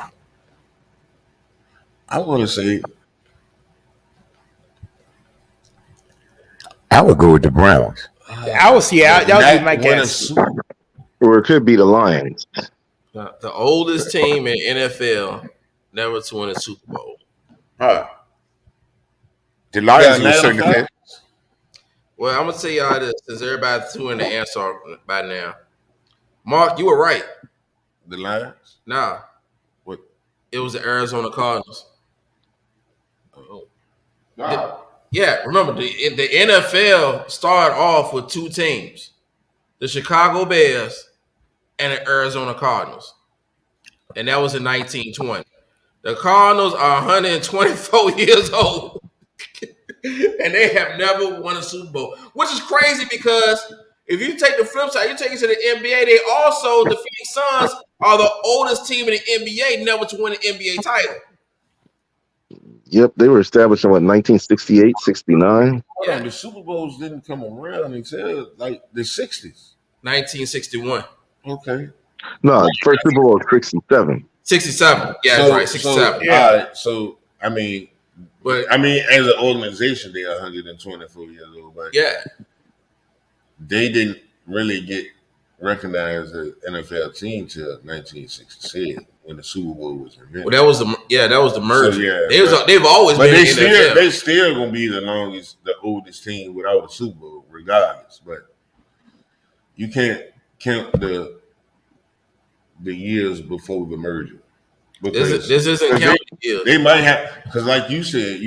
I want to say. I would go with the Browns. That would be my guess. Or it could be the Lions. The oldest team in NFL never to win a Super Bowl. The Lions will certainly play. Well, I'm gonna tell y'all this since everybody's tuning the answer by now. Mark, you were right. The Lions? Nah. What? It was the Arizona Cardinals. Oh. Yeah, remember the NFL started off with two teams: the Chicago Bears and the Arizona Cardinals, and that was in 1920. The Cardinals are 124 years old, and they have never won a Super Bowl, which is crazy because if you take the flip side, you take it to the NBA. They also, the Phoenix Suns are the oldest team in the NBA never to win an NBA title. Yep, they were established in 1968, 69. Hold on, the Super Bowls didn't come around until like the 60s. 1961. Okay. No, first Super Bowl was 67. 67. Yeah, that's right. 67. Yeah. All right. So I mean, as an organization, they are 124 years old, but they didn't really get recognized as an NFL team till 1966 when the Super Bowl was invented. Well, that was the merger. So, yeah, they've always been in the NFL. They still gonna be the oldest team without a Super Bowl, regardless. But you can't count the years before the merger. This isn't counting years. They might have, because like you said,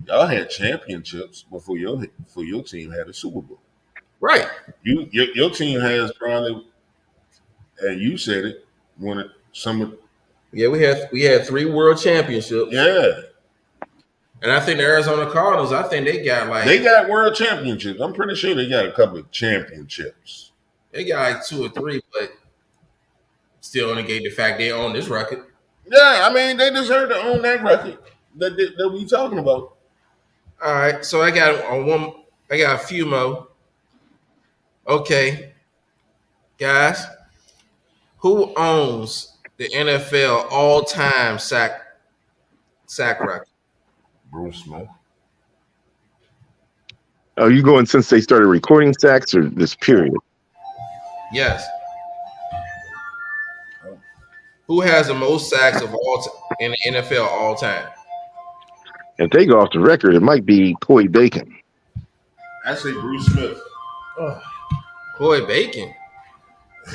Y'all had championships before your team had a Super Bowl. Right. Your team has probably, and you said it, one of some of Yeah, we had 3 world championships. yeah. And I think the Arizona Cardinals, I think they got They got world championships. I'm pretty sure they got a couple of championships. 2 or 3, but still negate the fact they own this record. Yeah, I mean they deserve to own that record that we talking about. All right, so I got a few more. Okay, guys, who owns the NFL all-time sack record? Bruce Smith. Are you going since they started recording sacks or this period? Yes. Who has the most sacks of in the NFL all time? If they go off the record, it might be Coy Bacon. I say Bruce Smith. Coy Bacon.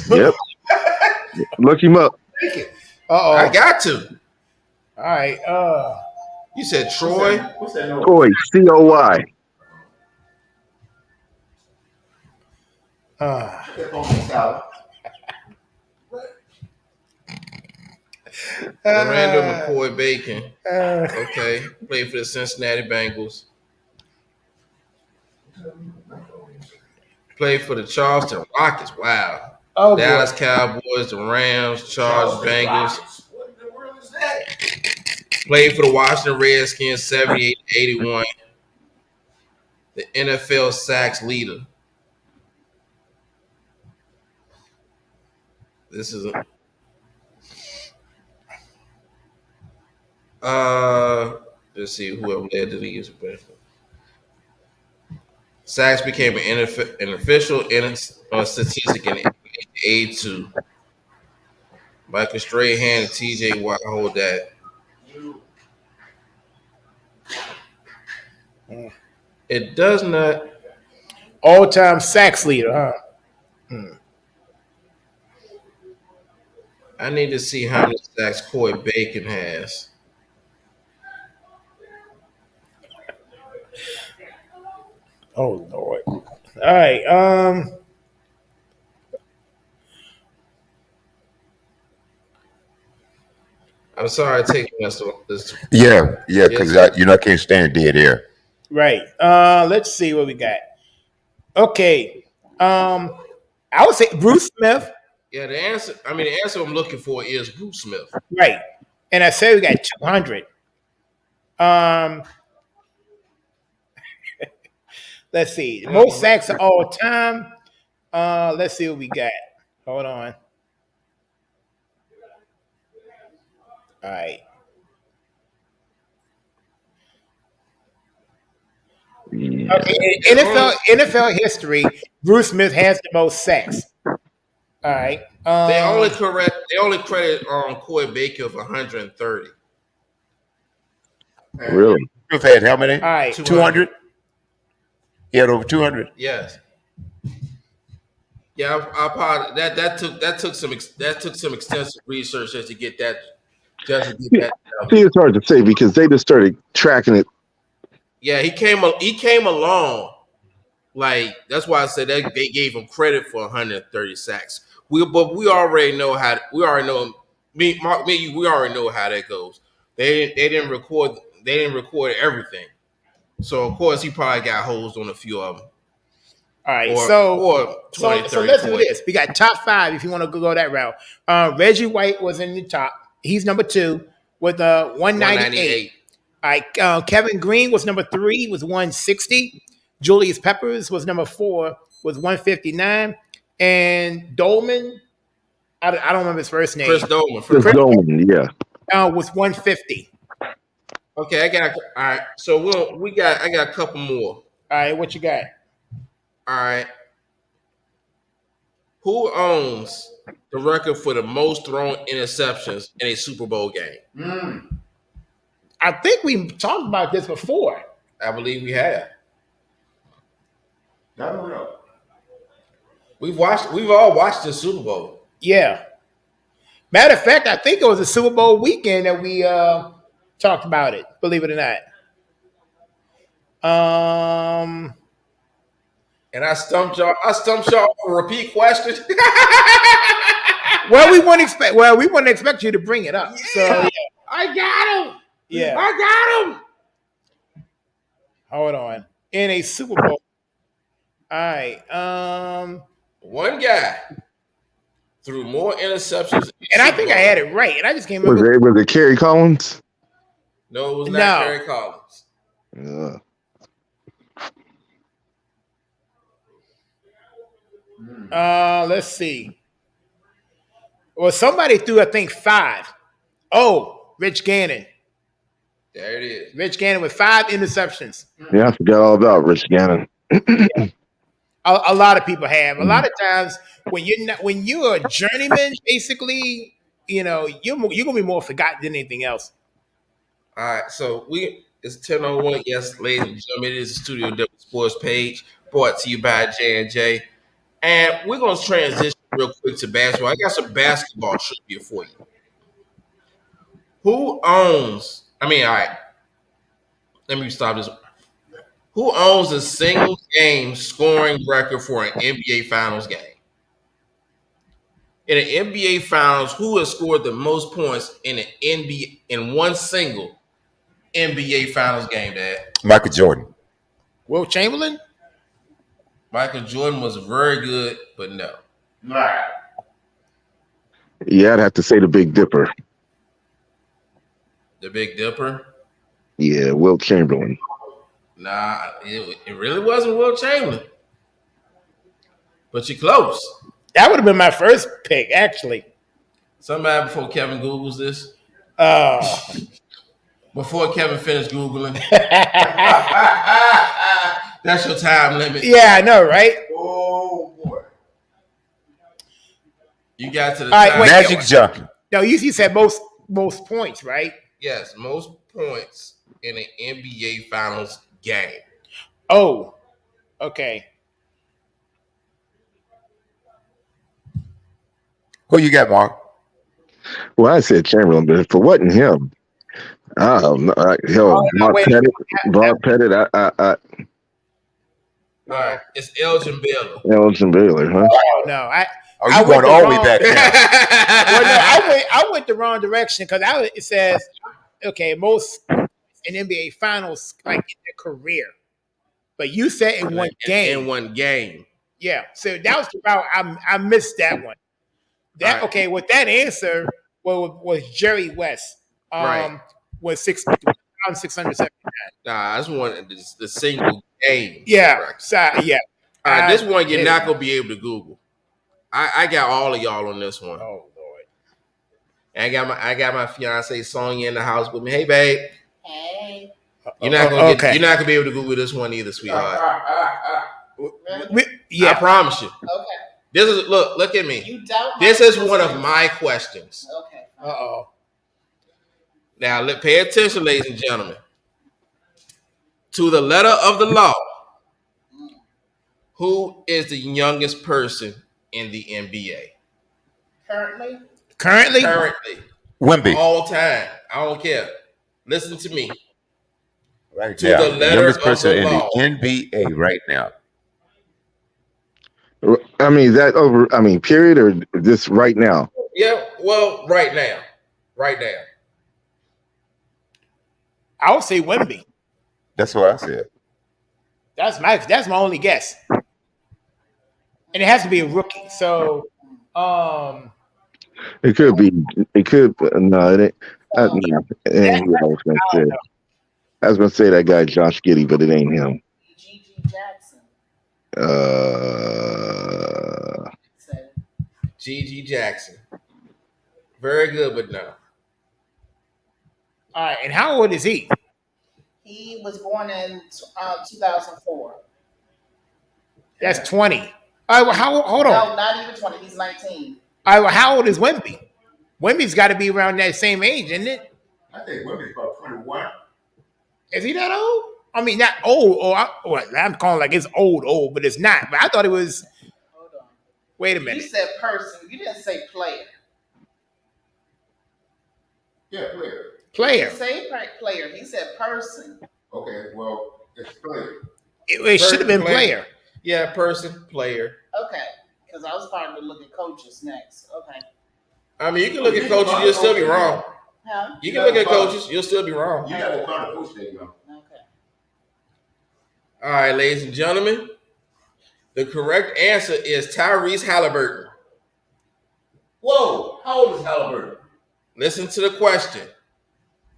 Yep. Look him up. I got to. All right. You said Troy. What's that noise? Coy, C-O-Y. Miranda McCoy Bacon. Okay. Played for the Cincinnati Bengals. Played for the Charleston Rockets. Wow. Oh, Dallas boy. Cowboys, the Rams, Chargers, Bengals. What in the world is that? Played for the Washington Redskins, 78-81. The NFL sacks leader. This is let's see whoever led the league. Sacks became an official statistic in A2. Michael Strahan and TJ Watt hold that. It does not. All-time sacks leader, huh? I need to see how many sacks Coy Bacon has. Oh, Lord. All right. I'm sorry, taking us this. Yeah, because I can't stand dead air. Right. Let's see what we got. Okay. I would say Bruce Smith. Yeah, the answer. I mean, the answer I'm looking for is Bruce Smith. Right. And I say we got 200. Let's see. Most sacks of all time. Let's see what we got. Hold on. All right. Yeah. Okay. In NFL history, Bruce Smith has the most sacks. All right. They only credit Coy Bacon of 130. Really? You've had how many? All right. 200? He had over 200. Yes. Yeah, I apologize. That took some extensive research just to get that. See, it's hard to say because they just started tracking it. Yeah, he came along. Like that's why I said that they gave him credit for 130 sacks. We already know we already know how that goes. They didn't record everything. So of course he probably got holes on a few of them. All right, or 20, so 30, let's 40. do this. We got top 5 if you want to go that route. Reggie White was in the top. He's number 2 with 198. All right, Kevin Green was number 3 with 160. Julius Peppers was number 4 with 159. And Dolman, I don't remember his first name. Chris Dolman. Chris Dolman, yeah. Was 150. Okay, I got. All right, so I got a couple more. All right, what you got? All right. Who owns the record for the most thrown interceptions in a Super Bowl game? I think we talked about this before. I believe we have. I don't know. We've all watched the Super Bowl. Yeah. Matter of fact, I think it was a Super Bowl weekend that we talked about it, believe it or not. And I stumped y'all. I stumped y'all for a repeat question. Well, we wouldn't expect you to bring it up. So yeah. I got him. Yeah. I got him. Hold on. In a Super Bowl. All right. One guy threw more interceptions. And I think I had it right, and I just can't Was remember. it Kerry Collins? No, it was not No. Kerry Collins. Let's see. Well, somebody threw, I think, 5. Oh, Rich Gannon. There it is. Rich Gannon with 5 interceptions. Yeah, I forgot all about Rich Gannon. A lot of people have. A lot of times when you're a journeyman, basically, you're gonna be more forgotten than anything else. All right, so it's 10:01. Yes, ladies and gentlemen, it is the Studio W Sports page brought to you by J&J. And we're going to transition real quick to basketball. I got some basketball trivia for you. All right, let me stop this. Who owns a single game scoring record for an NBA Finals game? In an NBA Finals, who has scored the most points in an NBA in one single NBA Finals game, Dad? Michael Jordan. Will Chamberlain? Michael Jordan was very good, but no. Yeah, I'd have to say the Big Dipper. The Big Dipper? Yeah, Will Chamberlain. Nah, it really wasn't Will Chamberlain. But you're close. That would have been my first pick, actually. Somebody before Kevin Googles this. Oh. Before Kevin finished Googling. That's your time limit. Yeah, I know, right? Oh, boy. You got to the right, time. wait, Magic Johnson. No, you said most points, right? Yes, most points in an NBA Finals game. Oh, okay. Who you got, Mark? Well, I said Chamberlain, but if it wasn't him, hell, Bob Pettit, All right, it's Elgin Baylor. Elgin Baylor, huh? Oh, no, Oh, you going all the way back now. Well, no, I went the wrong direction because it says, okay, most in NBA Finals like in their career, but you said in one game. In one game. Yeah, so that was the route I missed that one. That right. Okay, with that answer was Jerry West. Right. Was 679. Nah, that's one the single game. Yeah, yeah. All right, this one you're not gonna be able to Google. I got all of y'all on this one. Oh Lord! And I got my fiance Sonya in the house with me. Hey, babe. Hey. You're not gonna be able to Google this one either, sweetheart. Yeah, I promise you. Okay. This is look at me. You don't. This is one of my questions. Okay. Uh-oh. Now pay attention, ladies and gentlemen. To the letter of the law. Who is the youngest person in the NBA? Currently. Wemby. All time. I don't care. Listen to me. Right to now. The letter youngest of person the in law. the NBA right now. I mean, is that over? I mean, period, or just right now? Yeah, well, right now. Right now. I would say Wemby. That's what I said. That's my only guess. And it has to be a rookie. So It could be. It could. No, it ain't. I was gonna say that guy Josh Giddey, but it ain't him. G.G. Jackson. G.G. Jackson. Very good, but no. All right, and how old is he? He was born in 2004. That's 20. All right, well, hold on. No, not even 20. He's 19. All right, well, how old is Wemby? Wemby's got to be around that same age, isn't it? I think Wemby's about 21. Is he that old? I mean, not old. I'm calling like it's old, but it's not. But I thought it was. Hold on. Wait a minute. You said person. You didn't say player. Yeah, player. Player. He didn't say player. He said person. Okay, well, It's player. It should have been player. Yeah, person, player. Okay, because I was starting to look at coaches next. Okay. I mean, you can look at coaches, you'll still be wrong. Huh? You can look at coaches, you'll still be wrong. You got to find a coach there, you know. Okay. All right, ladies and gentlemen, the correct answer is Tyrese Halliburton. Whoa, how old is Halliburton? Listen to the question.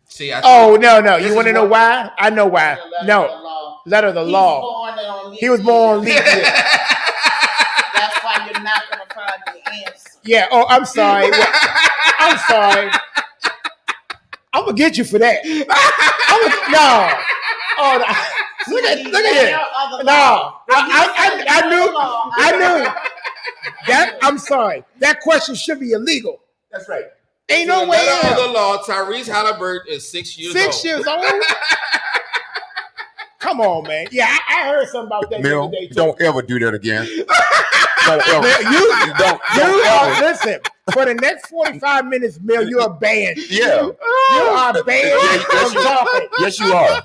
See, No. This You want to is know what- why? I know why. No, letter of the law. He was born on leap year. That's why you're not going to find the answer. Yeah. Oh, I'm sorry. I'm sorry. I'm gonna get you for that. No. Oh, no. Look at it. No, I knew that. I'm sorry. That question should be illegal. That's right. Ain't no way. Letter of the law, Tyrese Halliburton is 6 years old. 6 years old. Come on, man. Yeah, I heard something about that the Mill, other day too. don't ever do that again. Don't ever. You don't ever. listen. For the next 45 minutes, Mill, you are banned. Yeah. You are banned from talking. Yes, you are.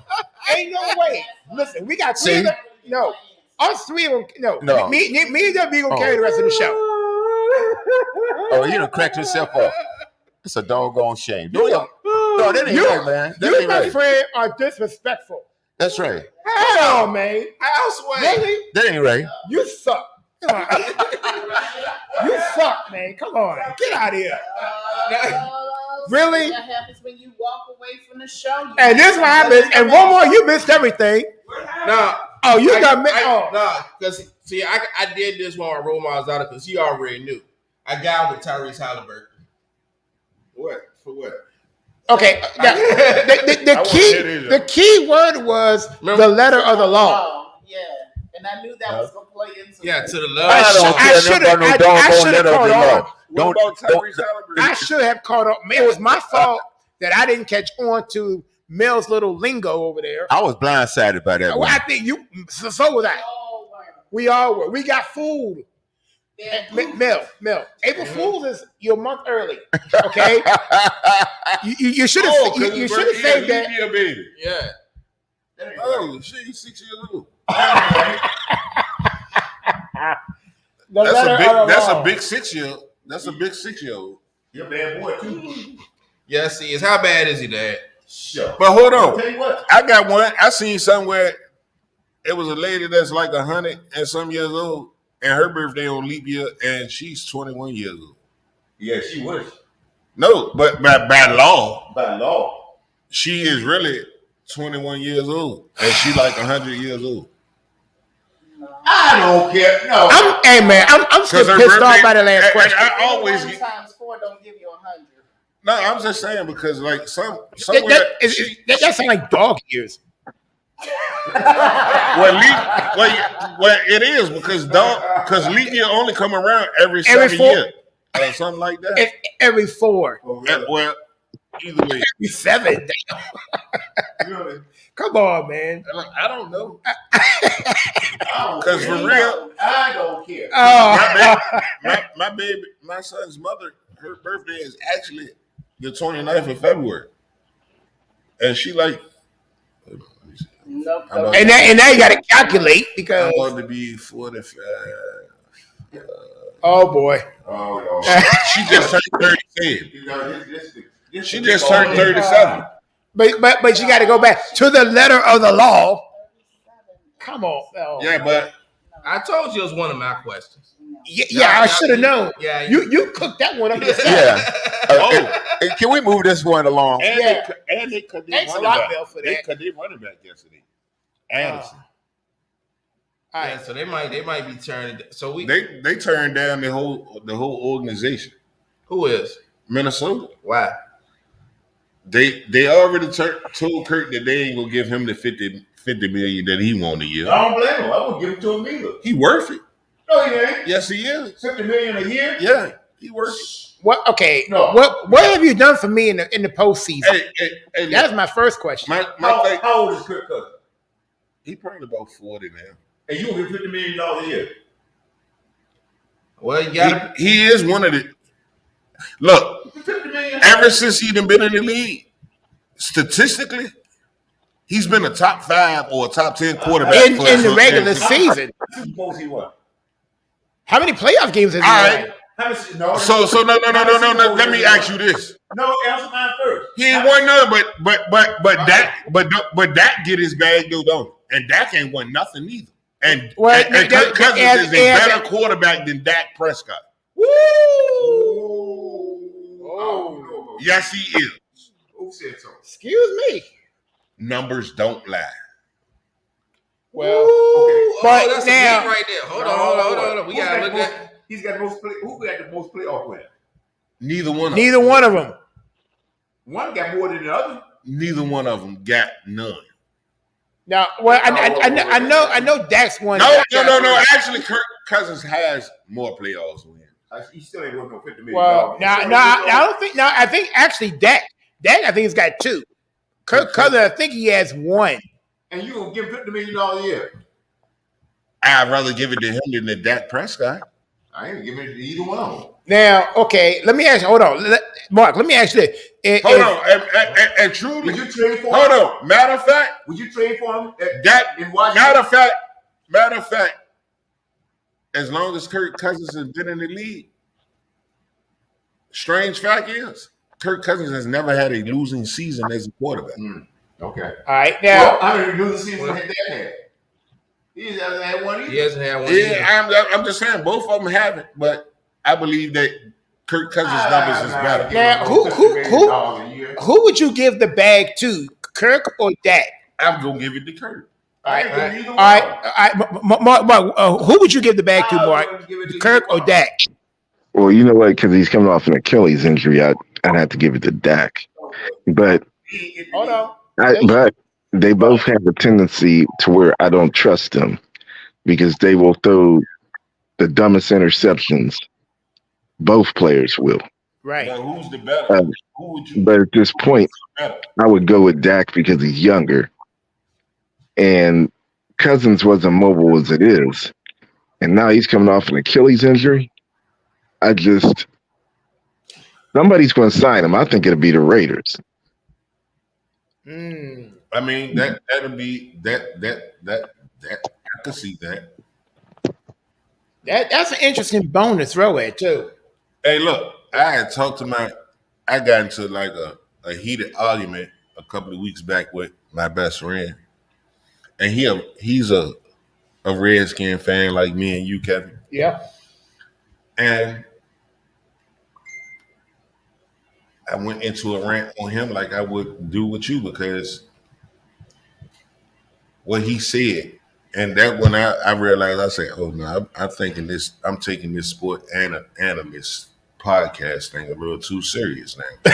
Ain't no way. Listen, we got three. See? Of them. No, us three of them. No. Me and them gonna carry the rest of the show. Oh, you done cracked yourself up. It's a doggone shame. No, that ain't You- right, man. That You, ain't my right. friend, are disrespectful. That's right. Hell, man. Elsewhere. Really? That ain't right. You suck. Come on. You suck, man. Come on. Get out of here. Really? That happens when you walk away from the show. And this one happens. And one more, you missed everything. No. Oh, you got me. Oh. No, because see, I did this one on Roll Miles out because he already knew. I got with Tyrese Halliburton. What? For what? Okay. The key word was the letter of the law. Oh, yeah. And I knew that was going to play into Yeah, it. to the I love. don't care nothing about no doggone letter of the law. What about Tyrese Halliburton? I should have caught up. It was my fault that I didn't catch on to Mel's little lingo over there. I was blindsided by that Well, one. I think you. So was I. Oh, wow. We all were. We got fooled. Yeah. Mel. April Fool's is you're a month early. Okay. You should have. You should have saved that. Yeah, baby. Yeah. Oh, shit, he's 6 years old. The letter of the That's law. a big 6 year. That's a big 6 year old. You're a bad boy, too. Yeah, see, it's how bad is he, Dad? Sure. But hold on. Tell you what. I got one. I seen somewhere it was a lady that's like 100 and some years old, and her birthday on leap year, and she's 21 years old. Yeah, she was. No, but by law, By law. she is really 21 years old, and she like 100 years old. I don't care. No. Hey man, I'm still 'Cause her pissed off birthday- by the last and question. I always 1 times 4 don't give you 100. no. I'm just saying because like somewhere That sounds like dog ears. well, it is because leap year only come around every 7 4 years or something like that. Every 4. Well, either way, Every 7. Come on, man. I don't know. Because for real, I don't care. Oh. My son's mother, her birthday is actually the 29th of February, and she like. Nope. I'm about, And now you got to calculate I'm because. about to be 45. Oh boy. Oh, no. She just turned 37. You know, this She just turned 37. But you got to go back to the letter of the law. Come on. Oh. Yeah, but I told you it was one of my questions. Yeah, I should have known. Yeah, You cooked that one up yourself. Yeah. Can we move this one along? and Yeah. they cut their Thanks a running lot, back. Bill, for They that. cut their running back yesterday. Anderson. All Yeah, right. so they might be turning. So we They turned down the whole organization. who is Minnesota. why? They already told Kirk that they ain't gonna give him the 50 million that he want a year. I don't blame him. I won't give it to him either. He worth it. No, he ain't. Yes, he is. 50 million a year? Yeah, he worth it. What? Okay. No. What have you done for me in the postseason? Hey, That's my first question. my How, thing, how old is Kirk Cousins? he probably about 40 now. And you will get $50 million a year. Well, you got to. He is one of the look. $50 million. Ever since he done been in the league, statistically, He's been a top 5 or a top 10 quarterback in the regular season. Super Bowls he won. How many playoff games has he All won? right. How many? No. So no. Let me ask you this. No, answer mine first. He ain't won none, but Dak get his bag though, don't he? And Dak ain't won nothing either. And Kirk Cousins is a better quarterback than Dak Prescott. Woo! Oh. Yes, he is. Who said so? Excuse me. Numbers don't lie. Well, but that's now, a right there. Hold on. We gotta look at. He's got the most. Who got the most playoff wins? Neither one of them. One got more than the other. Neither one of them got none. Now, well, I know Dak's won. No. Actually, Kirk Cousins has more playoffs than him. He still ain't worth no $50 million. Well, I don't think. Now, I think actually Dak, I think he's got 2. Kirk Cousins, I think he has 1. And you gonna give him $50 million a year? I'd rather give it to him than to Dak Prescott. I ain't giving it to either one of them. Now, okay, let me ask you. Hold on, Mark. Let me ask you this. Hold on, and truly, would you trade for him? Hold on. Matter of fact, would you trade for him? In Washington? Matter of fact, as long as Kirk Cousins has been in the league, strange fact is Kirk Cousins has never had a losing season as a quarterback. Okay. All right. Now, how many losing seasons had that had? He hasn't had one either. He hasn't had one. Yeah, I'm just saying both of them haven't, but I believe that Kirk Cousins' numbers is better. Now, who would you give the bag to, Kirk or Dak? I'm gonna give it to Kirk. All right. Mark, who would you give the bag to, Mark? Kirk or Dak? Well, you know what? Because he's coming off an Achilles injury, I'd have to give it to Dak. But hold on. But they both have a tendency to where I don't trust them because they will throw the dumbest interceptions. Both players will. Right. Now, who's the better? Who would you? But at this point, I would go with Dak because he's younger. And Cousins wasn't mobile as it is. And now he's coming off an Achilles injury. Somebody's going to sign him. I think it'll be the Raiders. I mean, that'll be that I can see that. That's an interesting bone to throw at too. Hey, look, I got into like a heated argument a couple of weeks back with my best friend, and he's a Redskin fan like me and you, Kevin. Yeah. And I went into a rant on him like I would do with you because what he said, and that when I realized, I said, "Oh no, I'm taking this sport analyst podcast thing a little too serious now." By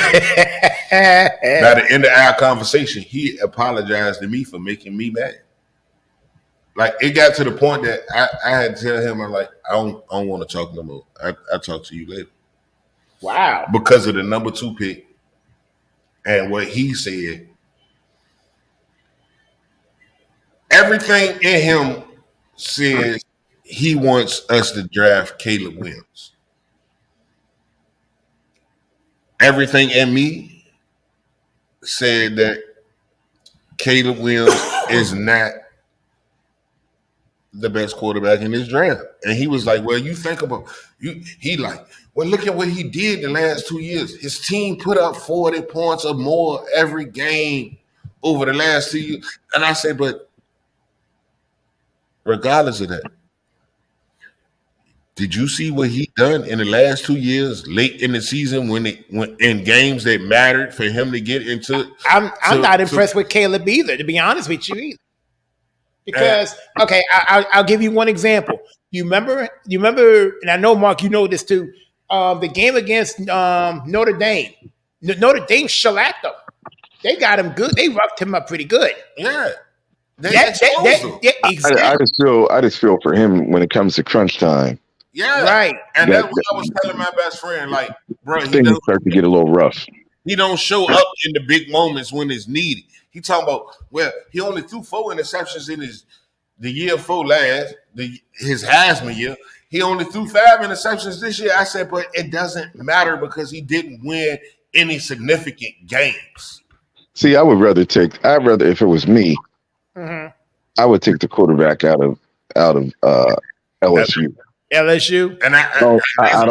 the end of our conversation, he apologized to me for making me mad. Like it got to the point that I had to tell him, I'm like, I don't want to talk no more. I'll talk to you later. Wow. Because of the number 2 pick and what he said. Everything in him says he wants us to draft Caleb Williams. Everything in me said that Caleb Williams is not the best quarterback in this draft. And he was like, well, you think about well, look at what he did the last 2 years. His team put up 40 points or more every game over the last 2 years. And I said, but regardless of that, did you see what he done in the last 2 years, late in the season when in games that mattered for him to get into? I'm not impressed with Caleb either, to be honest with you either. Because okay, I'll give you one example. You remember, and I know Mark, you know this too. The game against Notre Dame. Notre Dame shellacked them. They got him good. They roughed him up pretty good. Yeah. Exactly. I just feel for him when it comes to crunch time. Yeah. Right. And that's what I was telling my best friend. Like, bro, things start to get a little rough. He don't show up in the big moments when it's needed. He talking about, well, he only threw 4 interceptions in the year before last, his Heisman year. He only threw 5 interceptions this year. I said, but it doesn't matter because he didn't win any significant games. See, I'd rather if it was me, Mm-hmm. I would take the quarterback out of LSU. LSU. And I don't I I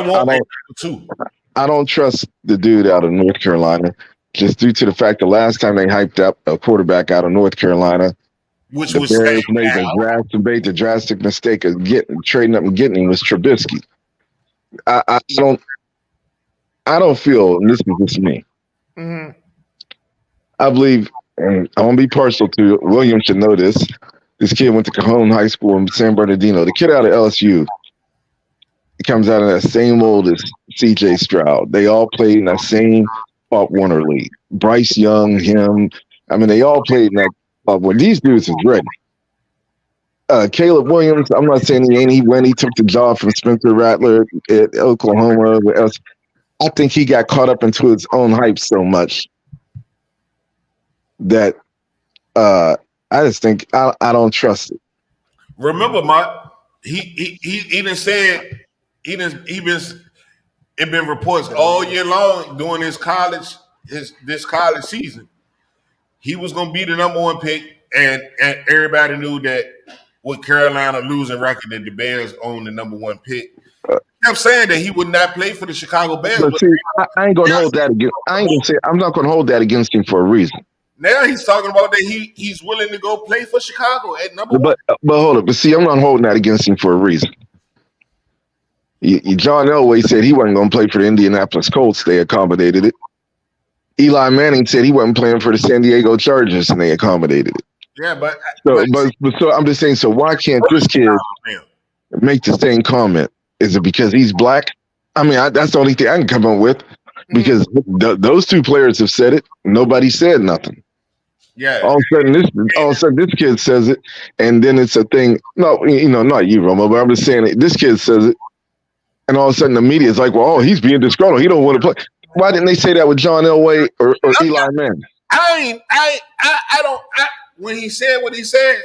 want don't too. I don't trust the dude out of North Carolina just due to the fact the last time they hyped up a quarterback out of North Carolina, Which the was Bears Sam made the drastic mistake of trading up and getting him was Trubisky. I don't feel, and this is just me. Mm-hmm. I believe, and I won't be partial to it. William should know this. This kid went to Cajon High School in San Bernardino. The kid out of LSU, he comes out of that same old as C.J. Stroud. They all played in that same Pop Warner League. Bryce Young, him. I mean, they all played in that Pop Warner. These dudes is ready. Caleb Williams, I'm not saying he ain't. He took the job from Spencer Rattler at Oklahoma. I think he got caught up into his own hype so much that I just think I don't trust it. Remember, Mark, he didn't say he been it been reports all year long during this college season. He was gonna be the number one pick, and everybody knew that with Carolina losing record that the Bears own the number one pick. I'm saying that he would not play for the Chicago Bears, But but see, I ain't gonna hold that against. I ain't gonna say I'm not gonna hold that against him for a reason. now he's talking about that he's willing to go play for Chicago at number one. But hold up. But see, I'm not holding that against him for a reason. John Elway said he wasn't going to play for the Indianapolis Colts. They accommodated it. Eli Manning said he wasn't playing for the San Diego Chargers, and they accommodated it. Yeah, but So I'm just saying. So why can't this kid make the same comment? Is it because he's black? I mean, that's the only thing I can come up with. Because those two players have said it. Nobody said nothing. Yeah. All of a sudden, this kid says it, and then it's a thing. No, not you, Romo, but I'm just saying it. This kid says it, and all of a sudden the media is like, "Well, oh, he's being disgruntled. He don't want to play." Why didn't they say that with John Elway or Eli Manning? When he said what he said,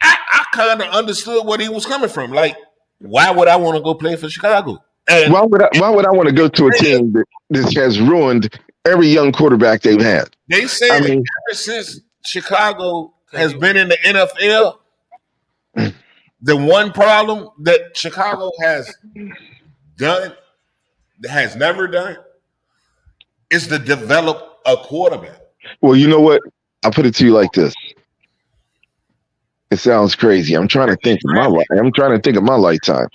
I kind of understood what he was coming from. Like, why would I want to go play for Chicago? And Why would I want to go to a team that has ruined every young quarterback they've had? They said ever since Chicago has been in the NFL, the one problem that Chicago has never done, is to develop a quarterback. Well, you know what? I'll put it to you like this. It sounds crazy. I'm trying to think of my lifetime.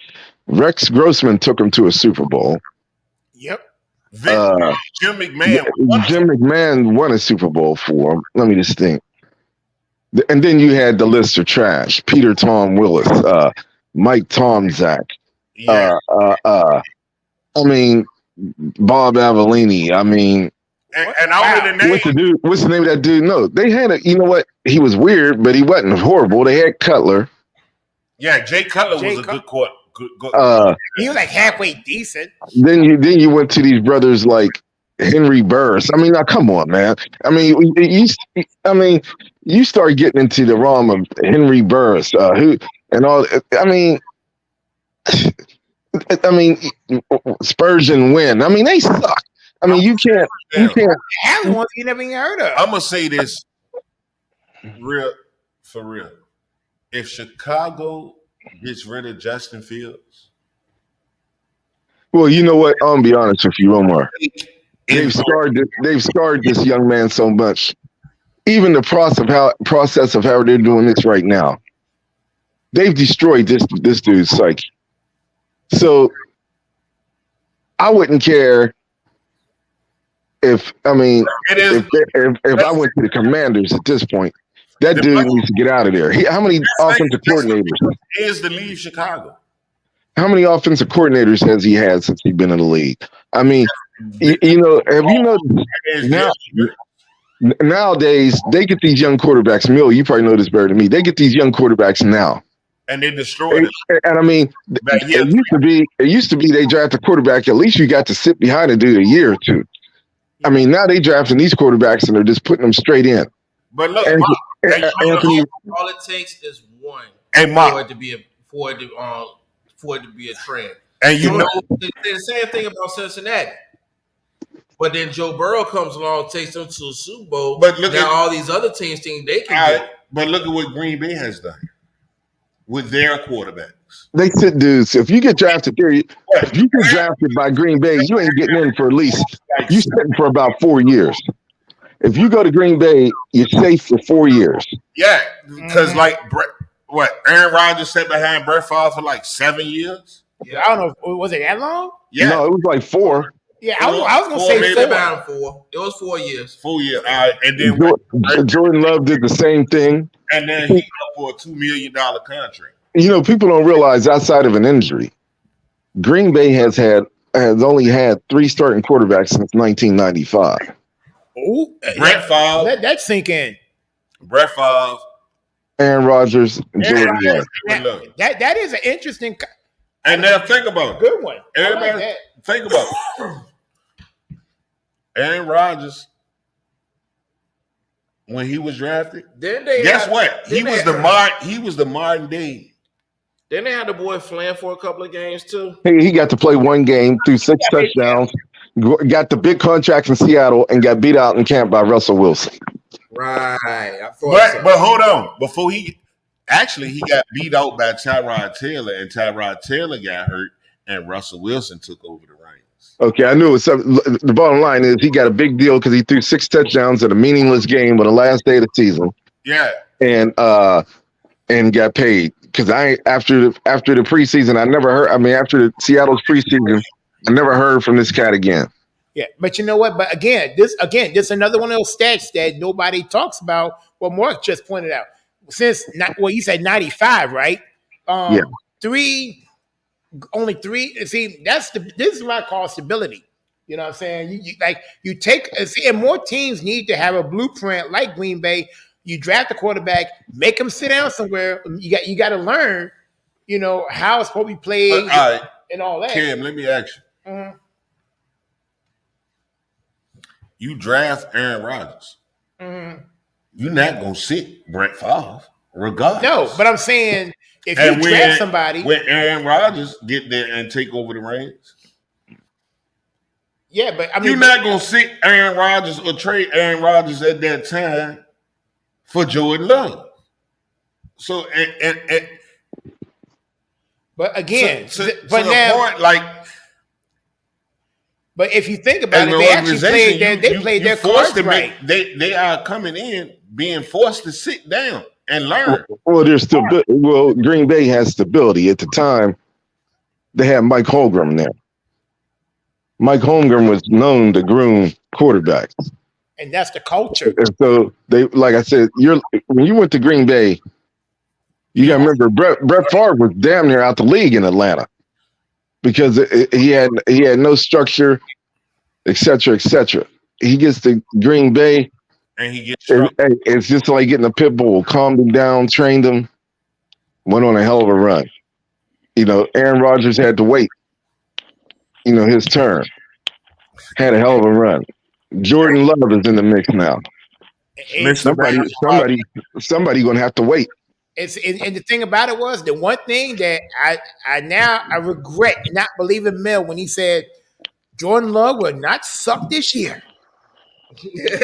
Rex Grossman took him to a Super Bowl. Yep. Jim McMahon. Jim McMahon won a Super Bowl for him. Let me just think. And then you had the list of trash: Peter Tom Willis, Mike Tomczak. Yeah. I mean, Bob Avellini. I mean, and all of the names. What's the name of that dude? No, they had a. You know what? He was weird, but he wasn't horrible. They had Cutler. Yeah, Jay Cutler was a good court. He was like halfway decent. Then you went to these brothers like Henry Burris. I mean, now come on, man. I mean, you start getting into the realm of Henry Burris, who and all. I mean, Spurgeon Wynn. I mean, they suck. I mean, you can't. Hallie ones you never even heard of. I'm gonna say this for real. If Chicago gets rid of Justin Fields, well, you know what? I'll be honest with you, Omar. They've scarred this young man so much. Even the process of how they're doing this right now, they've destroyed this dude's psyche. So I wouldn't care if I went to the Commanders at this point. That dude needs to get out of there. How many offensive coordinators is to leave Chicago? How many offensive coordinators has he had since he's been in the league? I mean, have you noticed nowadays they get these young quarterbacks. Mill, you probably know this better than me. They get these young quarterbacks now, and they destroy it. And I mean, it used to be they draft a quarterback. At least you got to sit behind and do a year or two. I mean, now they drafting these quarterbacks and they're just putting them straight in. But look, Anthony, all it takes is one for it to be a trend. And the same thing about Cincinnati. But then Joe Burrow comes along, takes them to the Super Bowl. But look now at all these other teams think they can do it. but look at what Green Bay has done with their quarterbacks. They sit dudes. If you get drafted there, if you get drafted by Green Bay, you ain't getting in for at least you sitting for about 4 years. If you go to Green Bay, you're safe for 4 years. Yeah, because Aaron Rodgers sat behind Brett Favre for like 7 years. Yeah, I don't know. Was it that long? Yeah, No, it was like 4. Yeah, I was gonna say maybe 4. About 4. It was 4 years. 4 years. And then Jordan Love did the same thing. And then he up for a $2 million contract. You know, people don't realize outside of an injury, Green Bay has only had 3 starting quarterbacks since 1995. Ooh, Brett Favre. Let that sink in. Brett Favre. Aaron Rodgers and Jordan Love. That is an interesting. And now think about it. Good one. Everybody think about it. Aaron Rodgers, when he was drafted, guess what? He was the modern day. Then they had the boy Flan for a couple of games too. He got to play 1 game, threw 6 touchdowns, got the big contracts in Seattle, and got beat out in camp by Russell Wilson. Right. I thought But hold on. Before he got beat out by Tyrod Taylor, and Tyrod Taylor got hurt, and Russell Wilson took over the reins. Okay, I knew it was something. The bottom line is he got a big deal because he threw 6 touchdowns in a meaningless game on the last day of the season. Yeah. And got paid. Because after the preseason, I never heard. I mean, after the Seattle's preseason, I never heard from this cat again. Yeah, but you know what? But again, this is another one of those stats that nobody talks about. What Mark just pointed out. Since you said 95, right? Yeah. Only 3. See, this is what I call stability. You know what I'm saying? You take and more teams need to have a blueprint like Green Bay. You draft a quarterback, make him sit down somewhere. You got to learn, how it's supposed to be played and all that. Kim, let me ask you. Mm-hmm. You draft Aaron Rodgers. Mm-hmm. You're not gonna sit Brett Favre, regardless. No, but I'm saying if you draft somebody, when Aaron Rodgers get there and take over the reins. Yeah, but I mean, you're not gonna sit Aaron Rodgers or trade Aaron Rodgers at that time for Jordan Love. So, but again, but if you think about it, they actually played their cards right. They are coming in being forced to sit down and learn. Well, there's Green Bay has stability. At the time, they had Mike Holmgren there. Mike Holmgren was known to groom quarterbacks. And that's the culture. And so they, like I said, when you went to Green Bay, you got to remember Brett Favre was damn near out the league in Atlanta because he had no structure, et cetera, et cetera. He gets to Green Bay, and he gets it's just like getting a pit bull, calmed him down, trained him, went on a hell of a run. Aaron Rodgers had to wait. His turn. Had a hell of a run. Jordan Love is in the mix now. Somebody gonna have to wait. And the thing about it was the one thing that I regret not believing Mel when he said Jordan Love will not suck this year.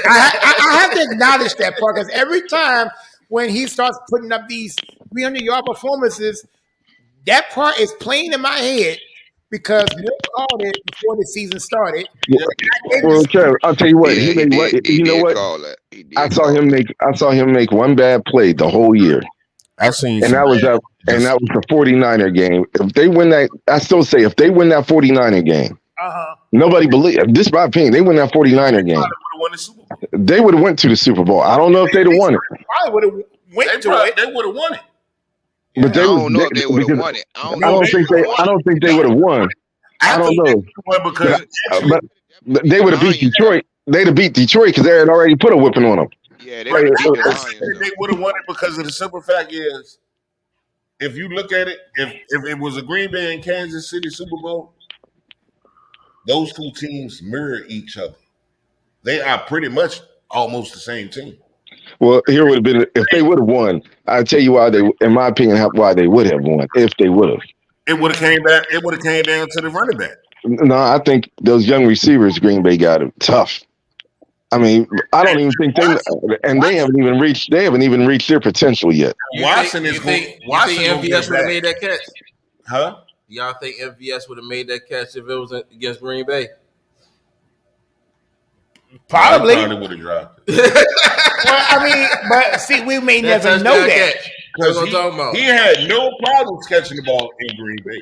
I have to acknowledge that part because every time when he starts putting up these 300-yard performances, that part is playing in my head. Because Bill called it before the season started. Well, Kev, I'll tell you what. He made I saw him make one bad play the whole year. I've seen, and that was the 49er game. If they win that, I still say if they win that 49er game, nobody believe. This is my opinion. They win that 49er game. They would have went to the Super Bowl. I don't know if they'd have won it. Probably would have went to it. They would have won it. But I don't know if they would have won it. I don't think they would have won. I don't know. But they would have beat Detroit. They'd have beat Detroit because they had already put a whipping on them. Yeah, they would have won it because of the simple fact is, if you look at it, if it was a Green Bay and Kansas City Super Bowl, those two teams mirror each other. They are pretty much almost the same team. Well, here would have been if they would have won. I'll tell you why in my opinion, why they would have won if they would have. It would have came back. It would have came down to the running back. No, I think those young receivers Green Bay got it tough. I mean, I don't even think they haven't even reached their potential yet. Watson is going. Watson think gonna MVS get would have back. made that catch? Huh? Y'all think MVS would have made that catch if it was against Green Bay? Probably. He probably would have dropped it. Well, I mean, but see, we may That never know touchdown that. catch. That's what I'm talking about. He had no problems catching the ball in Green Bay.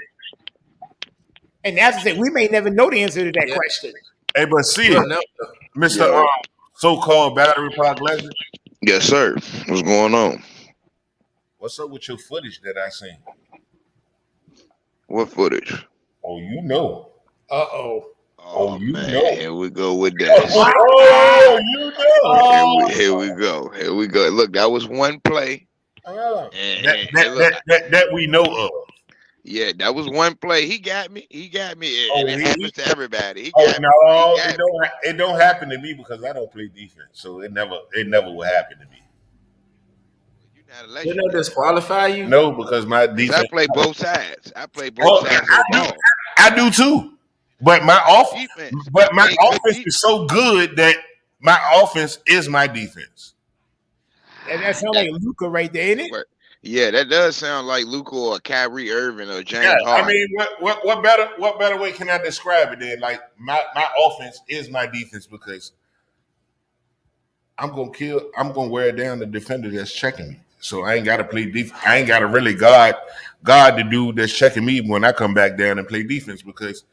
And that's to say, we may never know the answer to that question. Hey, but see Well, it, no. Mr. So-called battery park legend. Yes, sir. What's going on? What's up with your footage that I seen? What footage? Oh, you know. Uh-oh. Oh, you man, know. here we go with that. Oh, you know. Here we go. Here we go. Look, that was one play. That we know of. Yeah, that was one play. He got me. And it happens to everybody. It don't happen to me because I don't play defense, so it never will happen to me. Didn't they disqualify you? No, because my defense. I play both sides. I play both sides of the ball. I do too. But my offense is so good that my offense is my defense. And that sounds like Luka right there, ain't it? Yeah, that does sound like Luka or Kyrie Irving or James Harden. I mean, what better way can I describe it than like my offense is my defense because I'm gonna wear down the defender that's checking me. So I ain't gotta play defense. I ain't gotta really guard the dude that's checking me when I come back down and play defense because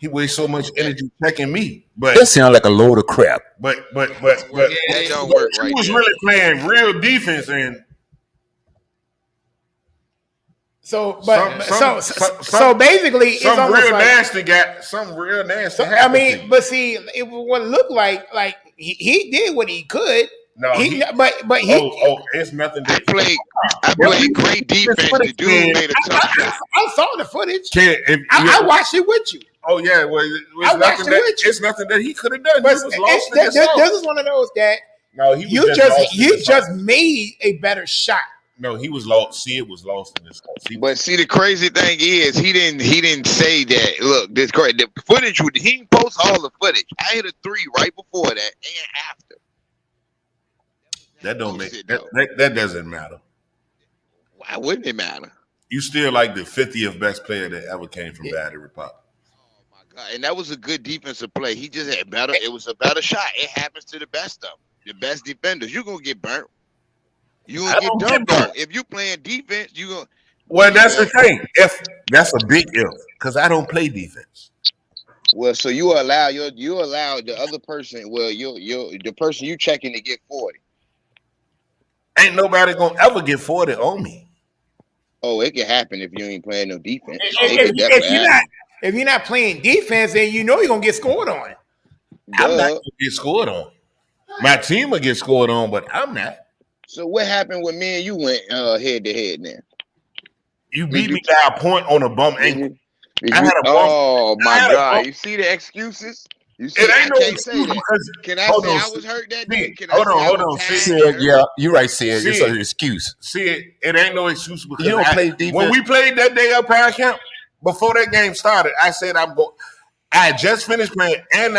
he wastes so much energy checking me. But that sounds like a load of crap. But it don't work right. He was really playing real defense and so basically some it's real like, nasty guy, some real nasty. I mean, but see, it would look like he did what he could. No, but it's nothing. I played great defense. The dude made a tough shot. I saw the footage. I watched it with you. Oh yeah, well, it's nothing that he could have done. But this is one of those that you just made a better shot. No, he was lost. See, it was lost in this. But see, the crazy thing is, he didn't say that. Look, this the footage. He didn't post all the footage. I hit a 3 right before that and after. That don't make that doesn't matter. Why wouldn't it matter? You still like the 50th best player that ever came from Battery Park. Oh my God! And that was a good defensive play. He just had better. It was a better shot. It happens to the best of them. The best defenders. You're gonna get burnt. You gonna get dumped on. If you playing defense, you gonna. Well, that's the thing. If that's a big if, because I don't play defense. Well, so you allow the other person. Well, the person you checking to get 40. Ain't nobody gonna ever get 40 on me. Oh, it can happen if you ain't playing no defense. If you're not playing defense, then you know you're gonna get scored on. I'm not gonna get scored on. My team will get scored on, but I'm not. So what happened when me and you went head to head now? You beat me by a point on a bum ankle. I had a bum. Oh my God! You see the excuses? You see, it ain't I can't say that. Can I say I was hurt that day? Hold on. Yeah, you're right, Sid. It's an excuse. See, it ain't no excuse because you don't play defense. When we played that day up Power Camp, before that game started, I said I'm going. I had just finished playing, and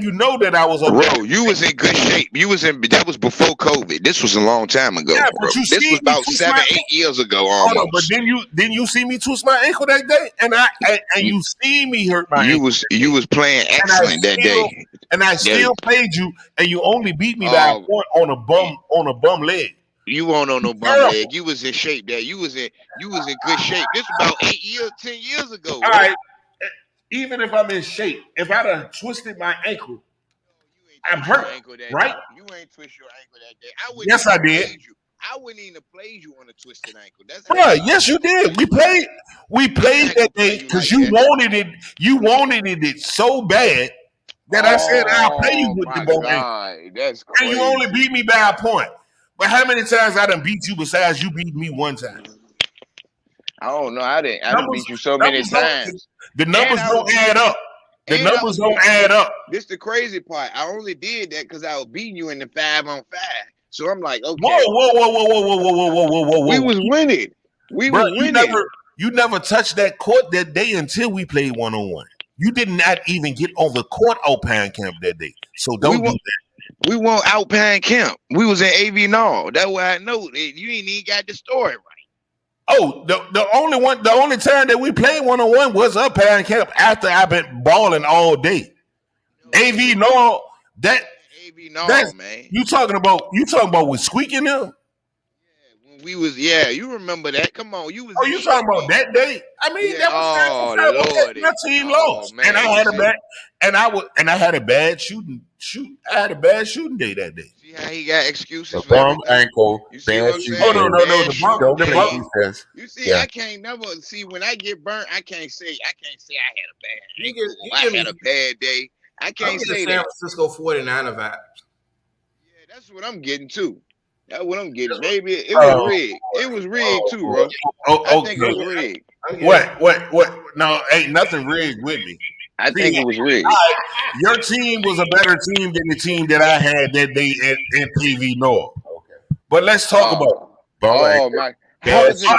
you know that I was okay. Bro, you was in good shape. That was before COVID. This was a long time ago. Yeah, bro. This was about 7-8 years ago almost. Hold on, but didn't you see me twist my ankle that day? And you see me hurt my ankle. You was playing excellent that day. And I still played you, and you only beat me by a point on a bum leg. You weren't on no bum leg. You was in shape there. You was in good shape. This was about 10 years ago. All right. Even if I'm in shape, if I'd have twisted my ankle, I'm hurt, right? You ain't twist your ankle that day. Yes, I did. I wouldn't even have played you on a twisted ankle. Yes, you did. We played that day because you wanted it. You wanted it so bad that I said I'll play you with the bone ankle. That's crazy. And you only beat me by a point. But how many times I done beat you besides you beat me one time? I don't know. I didn't beat you so many times. The numbers don't add up. The numbers don't add up. This the crazy part. I only did that because I was beating you in the 5-on-5. So I'm like, okay. Whoa. We was winning. We was winning. You never touched that court that day until we played 1-on-1. You did not even get on the court Alpine camp that day. So don't do that. We won't Alpine camp. We was in AV Nall. That's why I know that you ain't even got the story right. Oh, the only time that we played 1-on-1 was Alpine camp after I've been balling all day. AV Nall, AV Nall, man. You talking about with squeaking them? We was you remember that? Come on, you was. Oh, you talking about that day? I mean, that was Lord, my team lost, man, and I had a bad, and I had a bad shooting. I had a bad shooting day that day. See how he got excuses for everything. Ankle, you see what I'm saying? Oh no, the bump defense. You see, I can't never see when I get burnt. I can't say I had a bad ankle. I had a bad day. I can't say San Francisco 49er vibe. Yeah, that's what I'm getting too. That's what I'm getting. Maybe it was rigged. It was rigged too, bro. I think it was rigged. What? No, ain't nothing rigged with me. I think it was rigged. Your team was a better team than the team that I had that day at TV North. Okay. But let's talk about my. How is it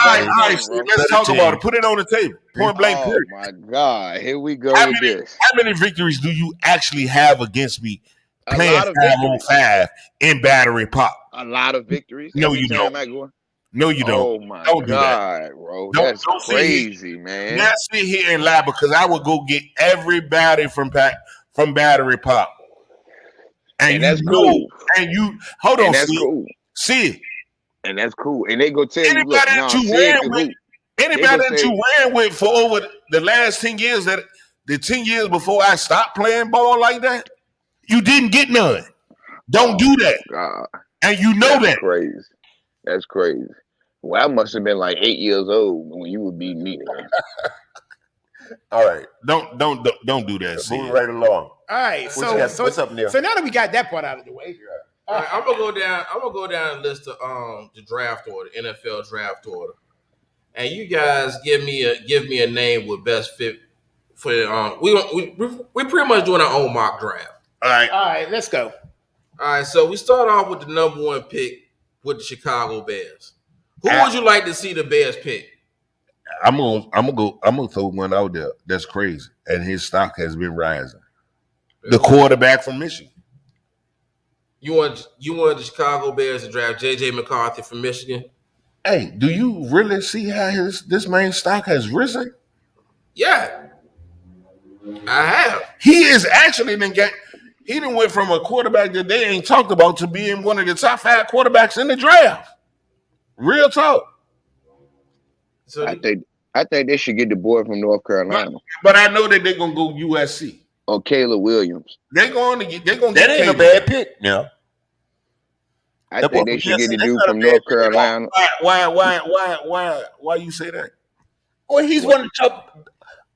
let's talk about it. Put it on the table. Point blank. Oh my God! Here we go with this. How many victories do you actually have against me playing 5-on-5 in Battery Pop? A lot of victories. No, you don't. No, you don't. Oh my God, do that. Bro, that's crazy, man. Not sit here and lie because I would go get everybody from Battery Pop, and that's cool. And you hold on, that's cool. See. And that's cool. And they go tell you, look, anybody that you ran with for over the last 10 years, the 10 years before I stopped playing ball like that, you didn't get none. Don't do that. God. And you know that's crazy. That's crazy. Well, I must have been like 8 years old when you would beat me. All right. Don't do that. Moving right along. All right. What's up, Neil? So now that we got that part out of the way. All right, I'm gonna go down and list the draft order, NFL draft order, and you guys give me a name with best fit for. We pretty much doing our own mock draft. All right, let's go. All right, so we start off with the number 1 pick with the Chicago Bears. Who would you like to see the Bears pick? I'm gonna throw one out there that's crazy, and his stock has been rising. The quarterback from Michigan. You want the Chicago Bears to draft J.J. McCarthy from Michigan? Hey, do you really see how this man's stock has risen? Yeah, I have. He is actually he done went from a quarterback that they ain't talked about to being one of the top 5 quarterbacks in the draft. Real talk. So I think they should get the boy from North Carolina. But I know that they're gonna go USC. Or Caleb Williams. They're going to get that ain't a bad pick. Yeah. I think they should get the dude from North Carolina. Why you say that? Well, he's one of the top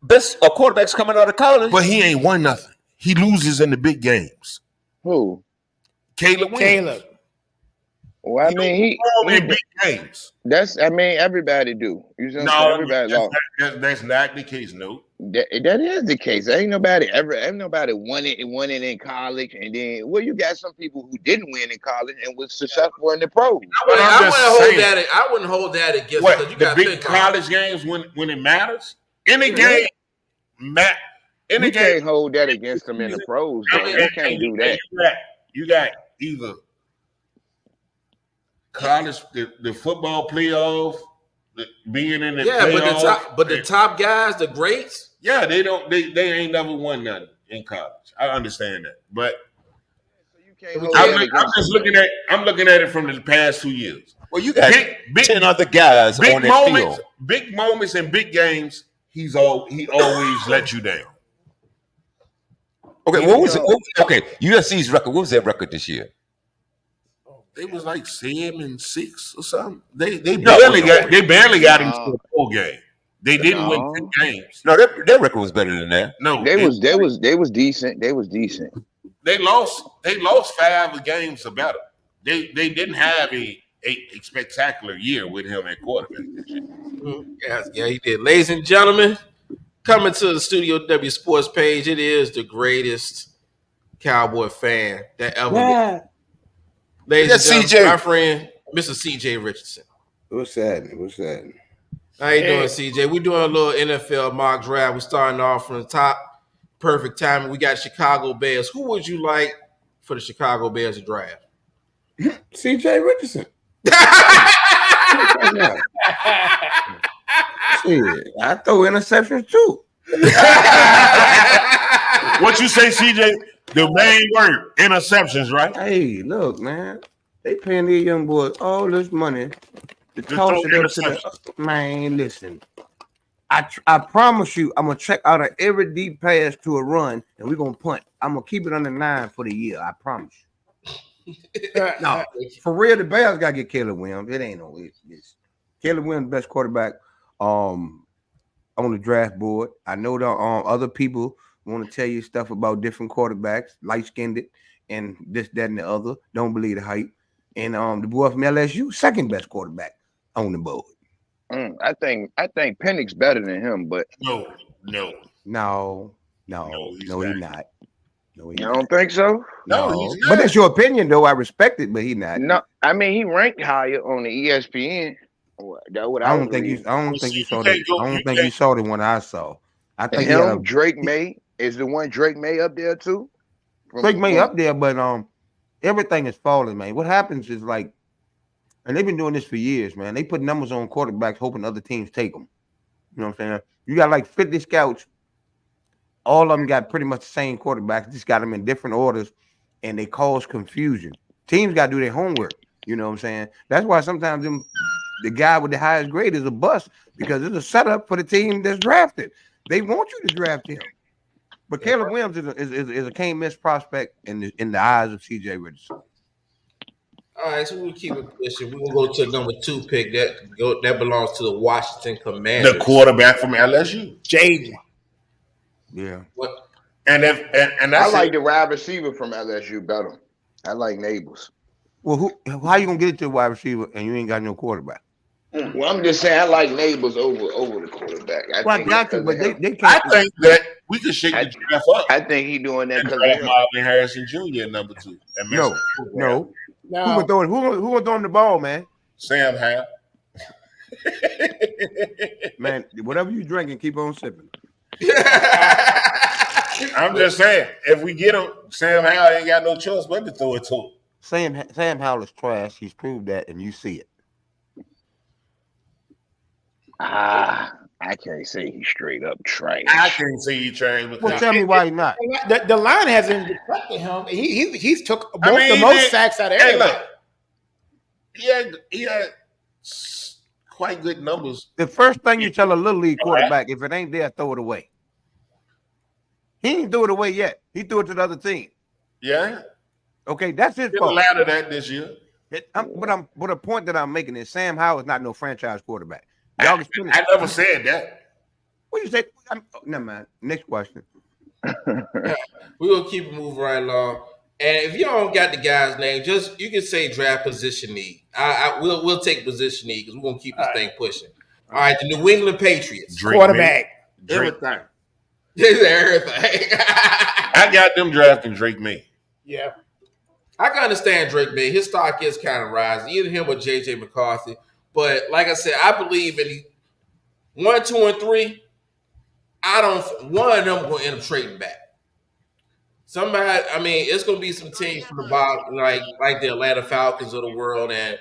best quarterbacks coming out of college. But he ain't won nothing. He loses in the big games. Who? Caleb Williams. Well, I mean, he in big games. Everybody do. You know, everybody lost. That's not the case. No, that is the case. Ain't nobody won it in college, and then you got some people who didn't win in college and was successful in the pros. I wouldn't hold that against what you got big college games when it matters. Any game, you can't hold that against them in the pros. Though. You can't do that. You got either college, the football playoff, being in the playoff. But the top guys, the greats, they ain't never won nothing in college. I understand that, but I'm looking at it from the past 2 years. Well, you got 10 other guys on that field. Big moments and big games. He always let you down. Okay, USC's record. What was that record this year? They was like 7-6 or something. They barely got into a full game. They didn't win 10 games. No, their record was better than that. No, they was decent. They was decent. They lost 5 games or better. They didn't have a spectacular year with him at quarterback this year. Yeah, he did. Ladies and gentlemen, coming to the Studio W Sports page, it is the greatest Cowboy fan that ever lived. Ladies and gentlemen, my friend, Mr. C.J. Richardson. What's that? How you doing, CJ? We're doing a little NFL mock draft. We're starting off from the top. Perfect timing. We got Chicago Bears. Who would you like for the Chicago Bears to draft? C.J. Richardson. Shit, I throw interceptions too. What you say, CJ? The main word, interceptions, right? Hey, look, man. They paying these young boys all this money to toss it up to the man. Listen, I promise you, I'm gonna check out of every deep pass to a run, and we're gonna punt. I'm gonna keep it under 9 for the year. I promise you. No, for real, the Bears gotta get Caleb Williams. It ain't no it's Caleb Williams, best quarterback on the draft board. I know the other people want to tell you stuff about different quarterbacks, light skinned it, and this, that, and the other. Don't believe the hype. And the boy from LSU, second best quarterback on the board. I think Penix better than him, but No, he's not. No, he's not. You don't think so? No, he's not. But that's your opinion, though. I respect it, but he's not. No, I mean he ranked higher on the ESPN. That's what I don't think you saw the one I saw. I think Drake May is the one. Drake May up there too. Drake May up there, but everything is falling, man. What happens is like, and they've been doing this for years, man. They put numbers on quarterbacks, hoping other teams take them. You know what I'm saying? You got like 50 scouts. All of them got pretty much the same quarterbacks. Just got them in different orders, and they cause confusion. Teams got to do their homework. You know what I'm saying? That's why sometimes the guy with the highest grade is a bust because it's a setup for the team that's drafted. They want you to draft him. But Caleb Williams is a can't miss prospect in the eyes of C.J. Richardson. All right, so we'll keep it pushing. We're gonna go to number 2 pick. That belongs to the Washington Commanders. The quarterback from LSU, Jaden. Yeah. What? And I like the wide receiver from LSU better. I like Nabels. Well, how you gonna get it to the wide receiver and you ain't got no quarterback? Well, I'm just saying I like Nabels over the quarterback. I got you, but they can't. I think that we could shake the draft up. I think he's doing that because of Marvin Harrison Jr. number 2. No. Who gonna throw him the ball, man? Sam Howell. Man, whatever you drinking, keep on sipping. I'm just saying, if we get him, Sam Howell ain't got no choice but to throw it to him. Sam Howell is trash. He's proved that, and you see it. I can't say he's straight up trash. I can't say he's trash. Well, tell me why he's not. The line hasn't deflected him. He's took the most sacks out of everybody. He had quite good numbers. The first thing you tell a little league quarterback, if it ain't there, throw it away. He ain't threw it away yet. He threw it to the other team. Yeah. Okay, that's his fault. fault. Allowed that this year. But the point that I'm making is Sam Howell is not no franchise quarterback. I never said that. What you say? Never mind. Next question. We're gonna keep it moving right along. And if you don't got the guy's name, just you can say draft position need. We'll take position need because we're gonna keep this thing pushing. All right, the New England Patriots quarterback. Everything. Everything. I got them drafting Drake May. Yeah. I can understand Drake May. His stock is kind of rising, either him or JJ McCarthy. But like I said, I believe in 1, 2, and 3. One of them going to end up trading back. Somebody, I mean, it's going to be some teams from the bottom, like the Atlanta Falcons of the world and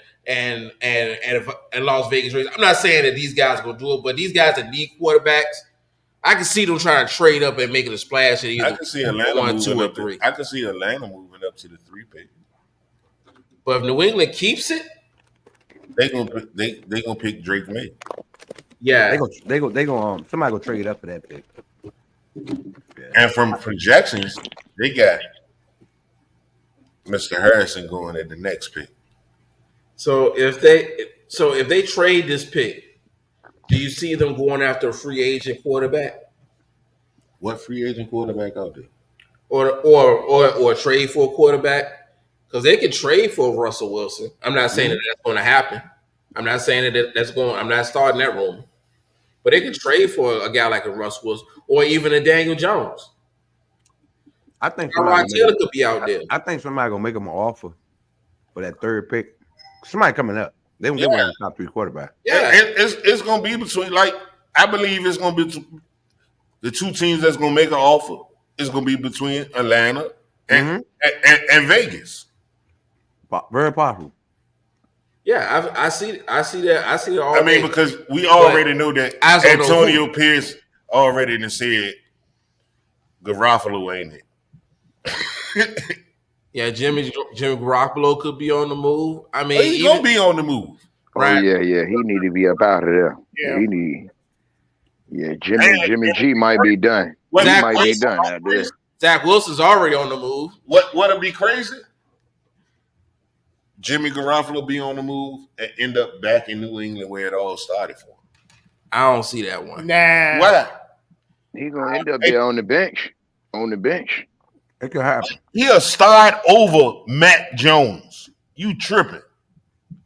Las Vegas Raiders. I'm not saying that these guys are going to do it, but these guys that need quarterbacks, I can see them trying to trade up and making a splash at either I can see Atlanta 1, 2, or 3. I can see Atlanta moving up to the 3 pick. But if New England keeps it, they gonna pick Drake May. Yeah, they go. Somebody go trade up for that pick. Yeah. And from projections, they got Mr. Harrison going at the next pick. So if they trade this pick, do you see them going after a free agent quarterback? What free agent quarterback out there? Or trade for a quarterback? Because they can trade for Russell Wilson. I'm not saying that that's going to happen. I'm not saying that that's going. I'm not starting that rumor. But they can trade for a guy like a Russell Wilson or even a Daniel Jones. I think Taylor could be out there. I think somebody gonna make him an offer for that 3rd pick. Somebody coming up. They were the top 3 quarterback. Yeah. It's gonna be between, like, I believe it's gonna be the 2 teams that's gonna make an offer. Is gonna be between Atlanta and Vegas. Very possible. Yeah, I see that. I see it all I mean, day. because we already know that I don't know Antonio Pierce already done said Garofalo ain't it. Yeah, Jimmy Garoppolo could be on the move. I mean, He's gonna be on the move. Oh yeah, he need to be up out of there. Yeah. He need. Yeah, Jimmy G might be done. He Zach might be Wilson, done out there. Zach Wilson's already on the move. What'll be crazy? Jimmy Garoppolo be on the move and end up back in New England where it all started for him. I don't see that one. Nah. Why? He gonna end up there on the bench. On the bench. It could happen. He'll start over Matt Jones. You tripping?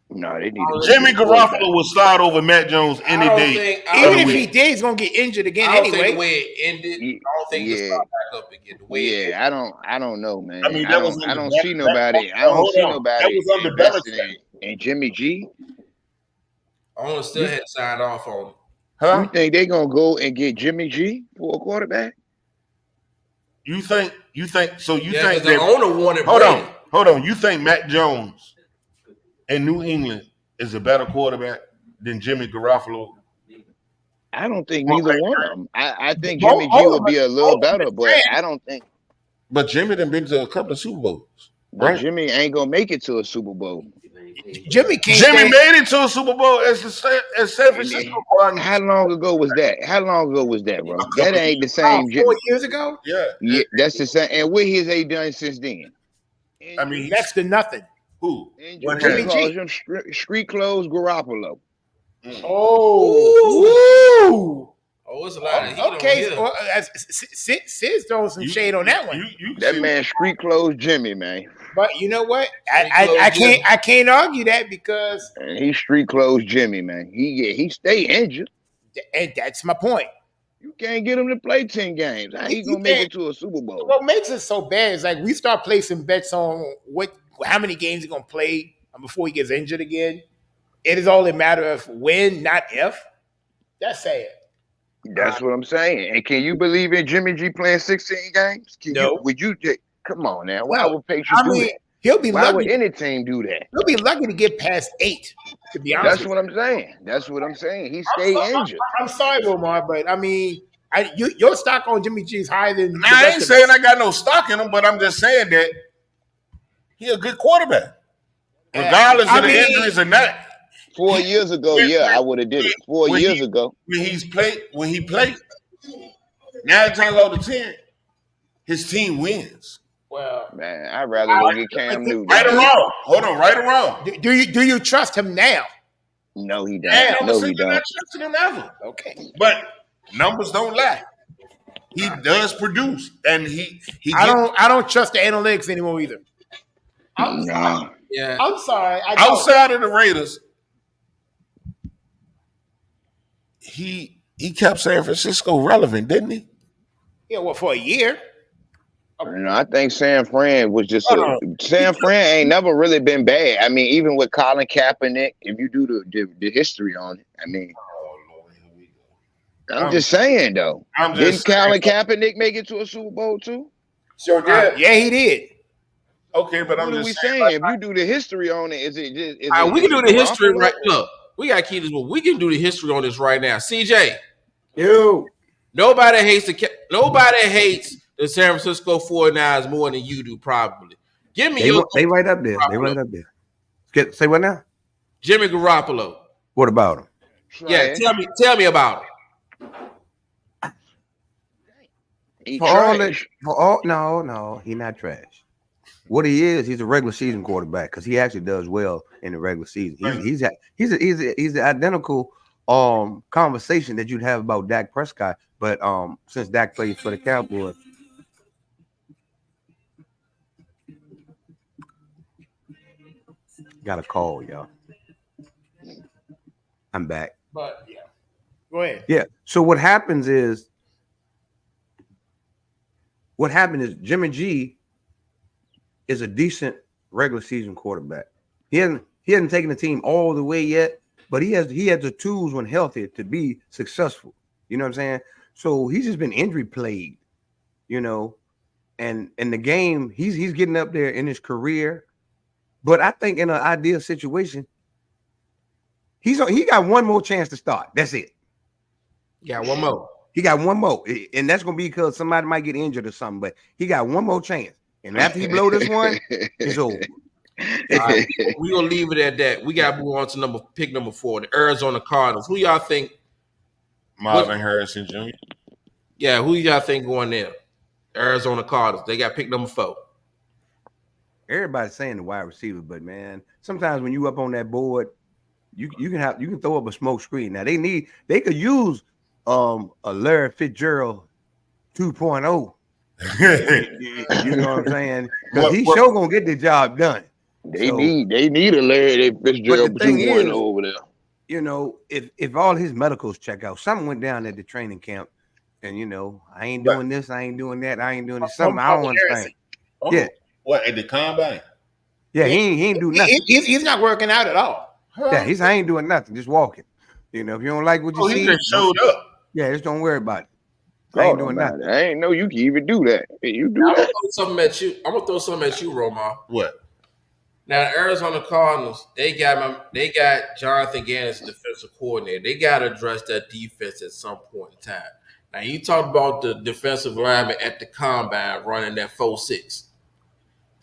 No, they need to Jimmy Garoppolo will start over Matt Jones any day. Even if he did, he's gonna get injured again I don't anyway. think the way it ended, I don't think he'll start back up again. The way I don't know, man. I mean, I don't see nobody investing in Jimmy G. Owner still had signed off on him. Huh? You think they gonna go and get Jimmy G for a quarterback? You think so? You Yeah, think 'cause the owner wanted Brady. Hold on. You think Matt Jones in New England is a better quarterback than Jimmy Garoppolo? I don't think neither one of them. I think Jimmy G would be a little better, but I don't think. But Jimmy done been to a couple of Super Bowls. But Right? Jimmy ain't gonna make it to a Super Bowl. Jimmy made it to a Super Bowl as San Francisco. How long ago was that? Bro? That ain't the same. 4 years ago. Yeah, that's the same. And what has they done since then? I mean, next to nothing. Who? What Jimmy calls him street clothes Garoppolo. Oh, it's a lot of heat okay. on here. Sid's throwing some shade on that one. That man street clothes Jimmy, man. But you know what? I can't argue that because he street clothes Jimmy, man. He stay injured, and that's my point. You can't get him to play 10 games. How he gonna make it to a Super Bowl? What makes it so bad is like we start placing bets on how many games he's gonna play before he gets injured again. It is only a matter of when, not if. That's sad. That's what I'm saying. And can you believe in Jimmy G playing 16 games? Would you come on now? Why would Patriots do that? He'll be Why lucky. would any team do that? He'll be lucky to get past 8. To be honest, That's what I'm saying. He stayed injured. I'm sorry, Omar, but I mean, your stock on Jimmy G is higher than. I ain't saying I got no stock in him, but I'm just saying that he a good quarterback, regardless of the injuries or not. 4 years ago, I would have did it. 4 years ago, when he played 9 times out of 10, his team wins. Well, man, I'd rather go get Cam Newton. Right or wrong? Hold on, right or wrong? Do you trust him now? No, he don't. No, he don't. Not trusting him ever. Okay, but numbers don't lie. He does produce, and he. I don't trust the analytics anymore either. I'm sorry. Outside of the Raiders, he kept San Francisco relevant, didn't he? Yeah, well, for a year. No, I think San Fran was just San Fran ain't never really been bad. I mean, even with Colin Kaepernick, if you do the history on it, I mean, I'm just saying though. Didn't Colin Kaepernick make it to a Super Bowl too? Sure did. Yeah, he did. Okay, but what I'm are we just saying? saying, if you do the history on it, is it just? We can do the history right. Look, we got to keep this. We can do the history on this right now. CJ, nobody hates the San Francisco 49ers more than you do, probably. Give me they right up there. They right up there. Say what now? Jimmy Garoppolo. What about him? Yeah, tell me about him. No, he's not trash. What he is, he's a regular season quarterback because he actually does well in the regular season. He's the identical conversation that you'd have about Dak Prescott, but since Dak plays for the Cowboys. Got a call, y'all. I'm back. But yeah, go ahead. Yeah. So what happens is Jimmy G is a decent regular season quarterback. He He hasn't taken the team all the way yet, but he has the tools when healthy to be successful. You know what I'm saying? So he's just been injury plagued, you know. And in the game, he's getting up there in his career. But I think in an ideal situation, he got one more chance to start. That's it. Yeah, one more. He got one more, and that's gonna be because somebody might get injured or something. But he got one more chance, and after he blow this one, it's over. All right, we're gonna leave it at that. We gotta move on to pick number 4, the Arizona Cardinals. Who y'all think? Marvin Harrison Jr. Yeah, who y'all think going there? Arizona Cardinals. They got pick number 4. Everybody's saying the wide receiver, but man, sometimes when you up on that board, you can throw up a smoke screen. Now they could use a Larry Fitzgerald 2.0. You know what I'm saying? Because he's sure gonna get the job done. They need a Larry Fitzgerald 2.0 over there. You know, if all his medicals check out, something went down at the training camp, and you know, I ain't doing this, I ain't doing that, I ain't doing this. Something I don't understand. Yeah. What, at the combine? Yeah, he ain't do nothing. He's not working out at all. Yeah, I ain't doing nothing, just walking. You know, if you don't like what you see, he just showed up. Yeah, just don't worry about it. I ain't doing nothing. I ain't know you can even do that. You do I'm that. I'm gonna throw something at you, Romar. What? Now, the Arizona Cardinals, they got Jonathan Gannon as defensive coordinator. They got to address that defense at some point in time. Now, you talked about the defensive lineman at the combine running that 4.6.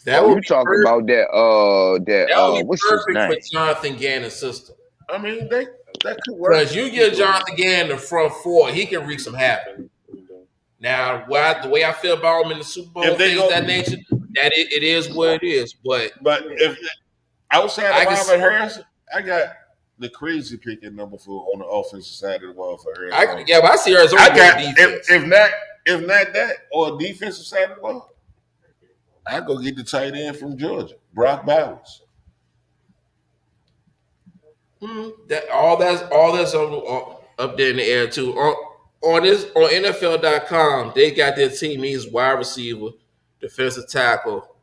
You talking about that what's his name? For Jonathan Gannon's system. I mean, that could work. Because you get Jonathan Gannon in the front 4, he can wreak some havoc. Now, the way I feel about him in the Super Bowl, things of that nature, that it is what it is. But if outside of Marvin Harrison, I got the crazy pick at number 4 on the offensive side of the ball for Arizona. But I see Arizona. I got if not that or defensive side of the ball, I go get the tight end from Georgia, Brock Bowers. All that's up there in the air too. On NFL.com, they got their team needs wide receiver, defensive tackle,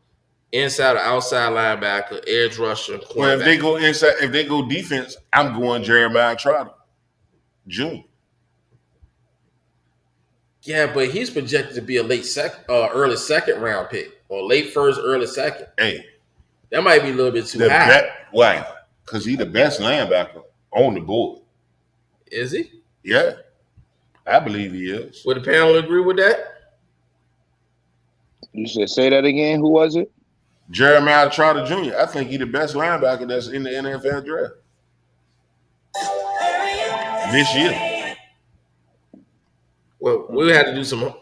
inside or outside linebacker, edge rusher. Well, if they go inside, if they go defense, I'm going Jeremiah Trotter Jr. Yeah, but he's projected to be a early second round pick, or late first, early second. Hey, that might be a little bit too high. Why? Because he's the best linebacker on the board. Is he? Yeah, I believe he is. Would the panel agree with that? You should say that again. Who was it? Jeremiah Trotter Jr. I think he's the best linebacker that's in the NFL draft this year. Well, we'll have to do some.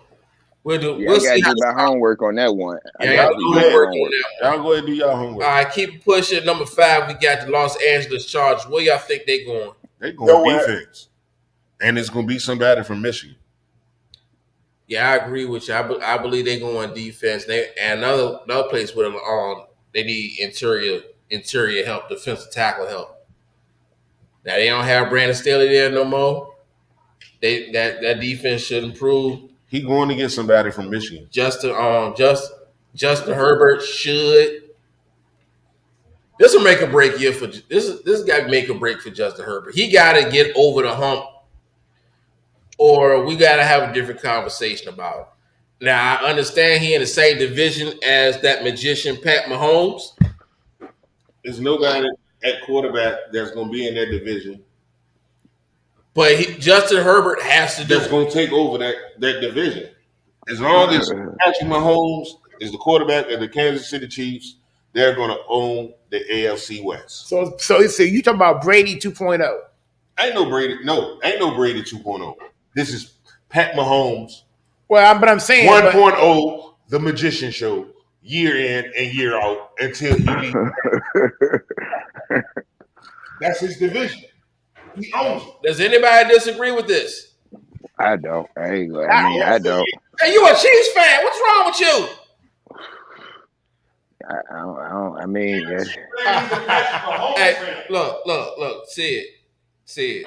We'll see do my homework on that one. Y'all go ahead and do your homework. All right, keep pushing. Number 5, we got the Los Angeles Chargers. Where y'all think they going? They going defense, and it's going to be somebody from Michigan. Yeah, I agree with you. I believe they're going defense. And another place where they need interior help, defensive tackle help. Now they don't have Brandon Staley there no more. That defense should improve. He going to get somebody from Michigan. Justin Herbert should. This will make a break year for this. This got to make a break for Justin Herbert. He got to get over the hump, or we got to have a different conversation about it. Now I understand he in the same division as that magician Pat Mahomes. There's nobody at quarterback that's going to be in that division. But Justin Herbert has to do. That's going to take over that division. As long as Patrick Mahomes is the quarterback of the Kansas City Chiefs, they're going to own the AFC West. So you talking about Brady 2.0? Ain't no Brady 2.0. This is Pat Mahomes. Well, but I'm saying 1.0, the magician show, year in and year out until he leaves. That's his division. He owns it. Does anybody disagree with this? I don't. I don't. Hey, you a Chiefs fan? What's wrong with you? I don't. I mean, hey, look. See it.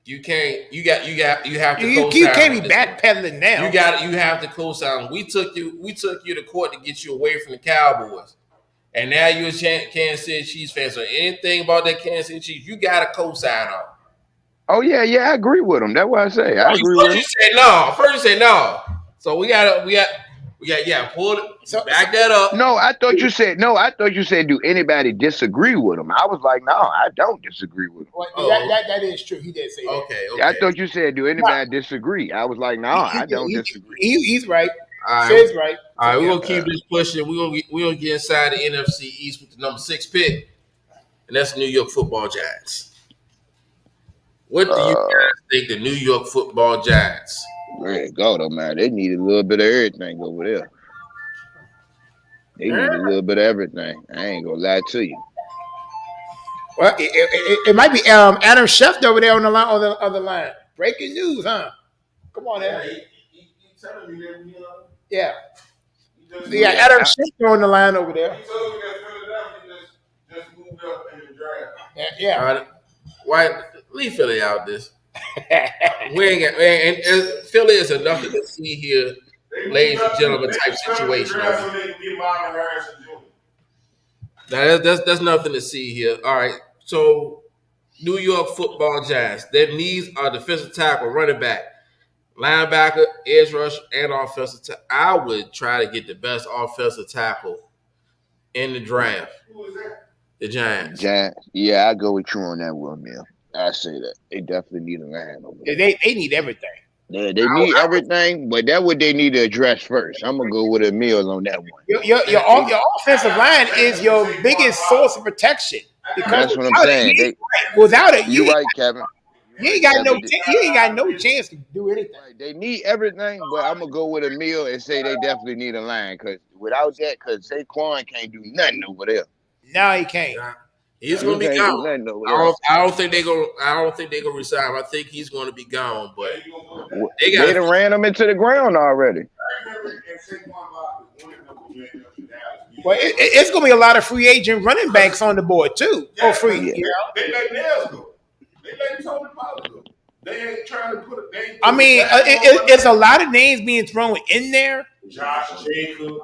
You can't. You have to. You can't be backpedaling now. You have to co-sign. We took you to court to get you away from the Cowboys, and now you're a Kansas City Chiefs fan. So anything about that Kansas City Chiefs, you got to co-sign on. Oh yeah, I agree with him. That's what I say. I agree with him. You said no. First you said no. So we got pull it. So back that up. No, I thought you said do anybody disagree with him? I was like, no, I don't disagree with him. Well, that is true. He did say that. Okay. I thought you said do anybody disagree? I was like, no, I don't disagree. He's right. All Says right. All right, we're gonna keep this pushing. We're gonna get inside the NFC East with the number 6 pick, and that's New York Football Giants. What do you guys think the New York Football Giants? There you go, though, man. They need a little bit of everything over there. They need a little bit of everything. I ain't gonna lie to you. Well, it might be Adam Schefter over there on the line, on the other line. Breaking news, huh? Come on, Adam. He telling me that Yeah. Yeah, Adam Schefter on the line over there. He told me that Philadelphia just moved up in the draft. Yeah. All right. Why leave Philly out this? We ain't got, and Philly is enough to see here, ladies and gentlemen, type situation. Now that's nothing to see here. All right. So New York Football Giants, their needs are defensive tackle, running back, linebacker, edge rush, and offensive tackle. I would try to get the best offensive tackle in the draft. Who is that? The Giants. Yeah, I go with you on that one, Mill. I say that. They definitely need a line over there. They need everything. Yeah, they need everything, but that's what they need to address first. I'm gonna go with a Mill on that one. Your offensive line is your biggest source of protection. Because that's what I'm saying. Without it, you're right, Kevin. You ain't got no chance to do anything. Right. They need everything, but I'm gonna go with a Mill and say they definitely need a line because without that, because Saquon can't do nothing over there. No, he can't. He's going to be gone. I don't think they're going to resign. I think he's going to be gone. But they done ran him into the ground already. Well, it's going to be a lot of free agent running backs on the board too. Yeah, free. Yeah. They let Nails go. They let Tony Pollard go. They ain't trying to put it. I mean, it's a lot of names being thrown in there. Josh Jacobs.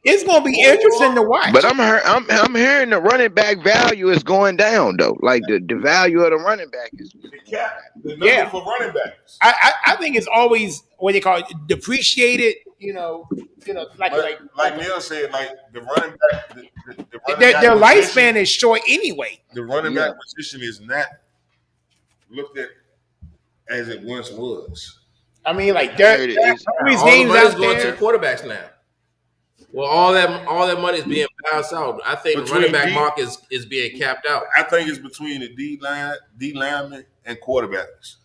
It's going to be interesting to watch. But I'm hearing the running back value is going down though. Like the value of the running back is the number for running backs. I think it's always what they call it, depreciated. Like Neil said, like the running back, their lifespan is short anyway. The running back position is not looked at as it once was. I mean, like there's names out going to the quarterbacks now. Well, all that money is being bounced out. I think the running back market is being capped out. I think it's between the D linemen and quarterbacks.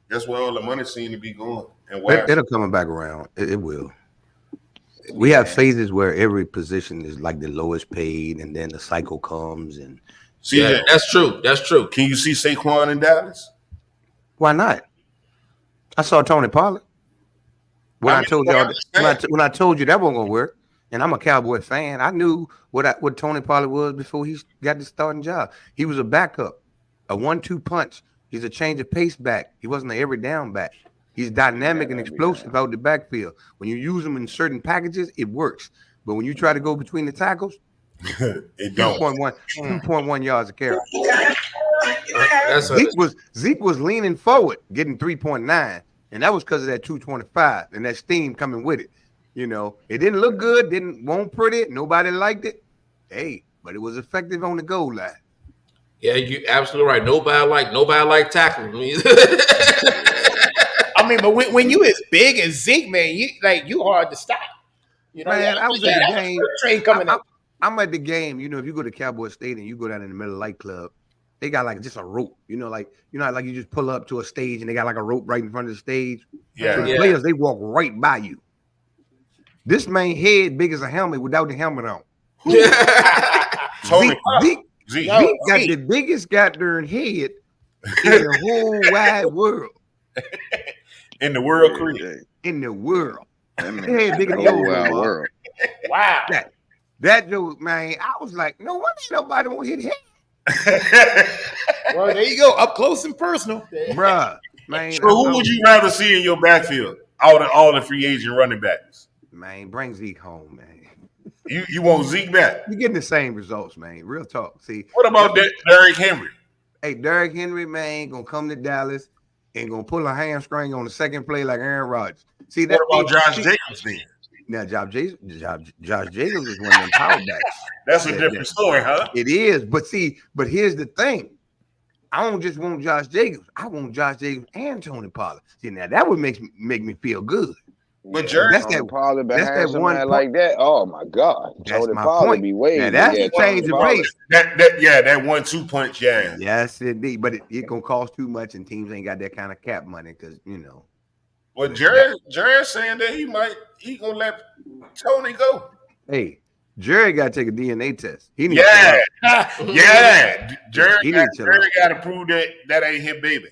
That's where all the money seems to be going. And why it'll come back around. It will. We have phases where every position is like the lowest paid, and then the cycle comes and. See, that's true. That's true. Can you see Saquon in Dallas? Why not? I saw Tony Pollard. When I told you that wasn't gonna work. And I'm a Cowboy fan. I knew what Tony Pollard was before he got the starting job. He was a backup, a 1-2 punch. He's a change of pace back. He wasn't an every down back. He's dynamic and explosive out the backfield. When you use him in certain packages, it works. But when you try to go between the tackles, it don't. 2.1 yards a carry. Zeke was leaning forward, getting 3.9, and that was because of that 225 and that steam coming with it. You know, it didn't look good, won't pretty, nobody liked it. Hey, but it was effective on the goal line. Yeah, you're absolutely right. Nobody like tackling me. I mean, but when you as big as Zeke, man, you hard to stop. You know, man, I was at the game. Train coming up. I'm at the game. You know, if you go to Cowboy Stadium, you go down in the middle of the light club, they got like just a rope. You know, like you just pull up to a stage and they got like a rope right in front of the stage. Yeah. So the players, they walk right by you. This man head big as a helmet without the helmet on. Zeke got the biggest goddamn head in the whole wide world. In the world, Creed. In the world. Head bigger than the whole wide world. Wow. That dude, man, I was like, no wonder nobody won't hit him. Well, there you go, up close and personal, bruh. Man, so who would you rather see in your backfield? All the free agent running backs. Man, bring Zeke home, man. You want Zeke back? You're getting the same results, man. Real talk. See, What about Derrick Henry? hey, Derrick Henry, man, gonna come to Dallas and gonna pull a hamstring on the second play like Aaron Rodgers. See that? What about Josh Jacobs then? Now, Josh Jacobs is one of them power backs. That's a different story, huh? It is, but here's the thing. I don't just want Josh Jacobs. I want Josh Jacobs and Tony Pollard. See, now that would make me feel good. But Jerry, that's that Pollard behind somebody like that. Oh my God, that's Tony my Pollard point. be way. Now that's the change of pace. That 1-2 punch, yeah. Yes, indeed. But it gonna cost too much, and teams ain't got that kind of cap money because Well, Jerry's saying that he gonna let Tony go. Hey, Jerry got to take a DNA test. He needs yeah. Jerry got to prove that ain't his baby.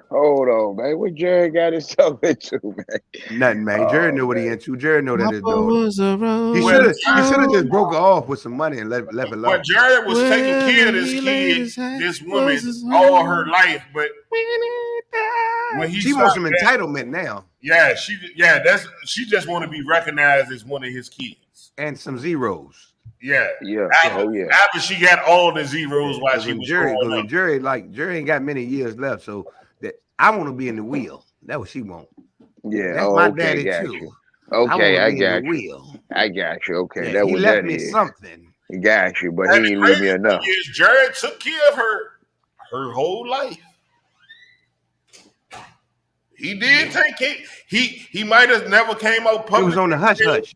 Hold on, man. What Jerry got himself into, man? Nothing, man. Jerry knew what he into. Jerry know that his daughter. He should have just broke her off with some money and left it alone. But Jerry was taking care of this woman all her life, but when she wants some entitlement now. Yeah, she just want to be recognized as one of his kids and some zeros. Yeah. After, After she got all the zeros while she was growing up. Jerry ain't got many years left, so that I want to be in the wheel. That's what she want. Yeah, that's my daddy too. Okay, I got you. Wheel. I got you. Okay, yeah, that he was left that me is. something. He got you, but he didn't leave me enough. Jerry took care of her whole life. He did take it. He might have never came out public. He was on the hush hush.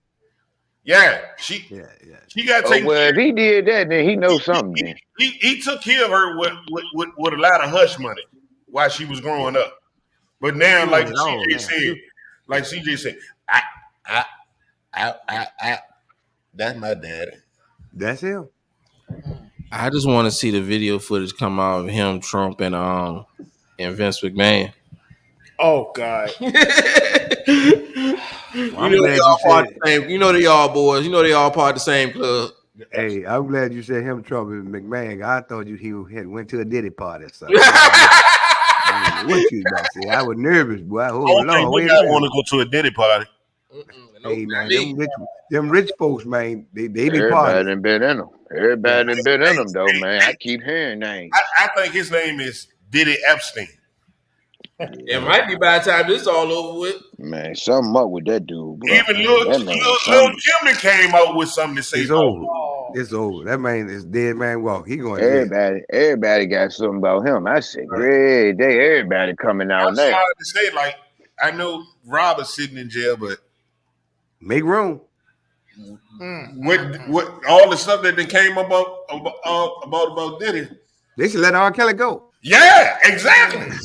Yeah, she got taken. Well, if he did that, then he knows something. He took care of her with a lot of hush money while she was growing up. But now, like CJ said, I that's my daddy. That's him. I just want to see the video footage come out of him, Trump, and Vince McMahon. Oh God! You know they all part of the same. You know they all boys. You know they all part of the same club. Hey, I'm glad you said him, Trump, and McMahon. I thought he had went to a Diddy party or something. What you about to say? I was nervous, boy. Oh Lord, wait a minute. Want to go to a Diddy party? Hey man, them rich folks, man, they be Everybody partying. done been in them. Everybody done been in them, though, man. I keep hearing names. I think his name is Diddy Epstein. It might be by the time this all over with. Man, something up with that dude, bro. Even Lil Jimmy came out with something to say. It's over. It's over. That man is dead man walk. He going. Everybody got something about him. I said, great day. Everybody coming out now. I'm sorry to say, like, I know Rob is sitting in jail, but make room. With all the stuff that they came about Diddy, they should let R. Kelly go. Yeah, exactly.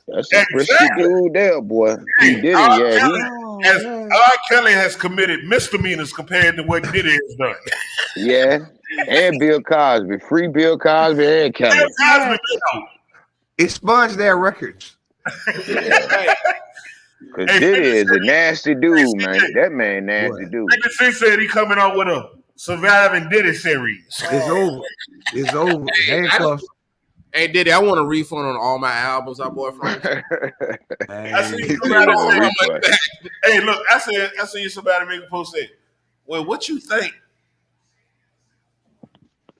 That's a risky dude there, boy. He did it, as R. Kelly has committed misdemeanors compared to what Diddy has done. Yeah, and Bill Cosby, free Bill Cosby and Kelly. Bill Cosby, expunged their records. Because Diddy is a nasty dude, man. That man nasty dude. She said he coming out with a Surviving Diddy series. It's over. It's over. Handcuffs. Hey Diddy, I want a refund on all my albums I bought from you. I see somebody say, hey, look, I see somebody make a post say, well, what you think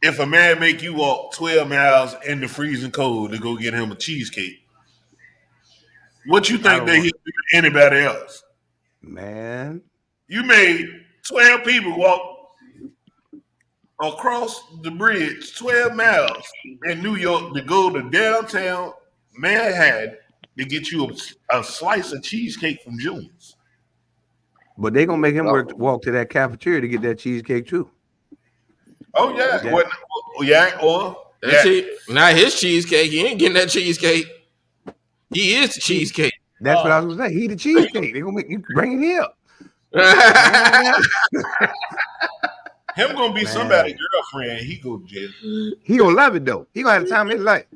if a man make you walk 12 miles in the freezing cold to go get him a cheesecake? What you think that he'll do to anybody else? Man. You made 12 people walk across the bridge 12 miles in New York to go to downtown Manhattan to get you a slice of cheesecake from Junior's. But they gonna make him walk to that cafeteria to get that cheesecake too. Oh yeah, that's it. Not his cheesecake. He ain't getting that cheesecake. He is the cheesecake. That's what I was gonna say. He the cheesecake. They gonna make you bring it here. Him gonna be somebody's girlfriend. He go to jail. He gonna love it though. He gonna have the time of his life.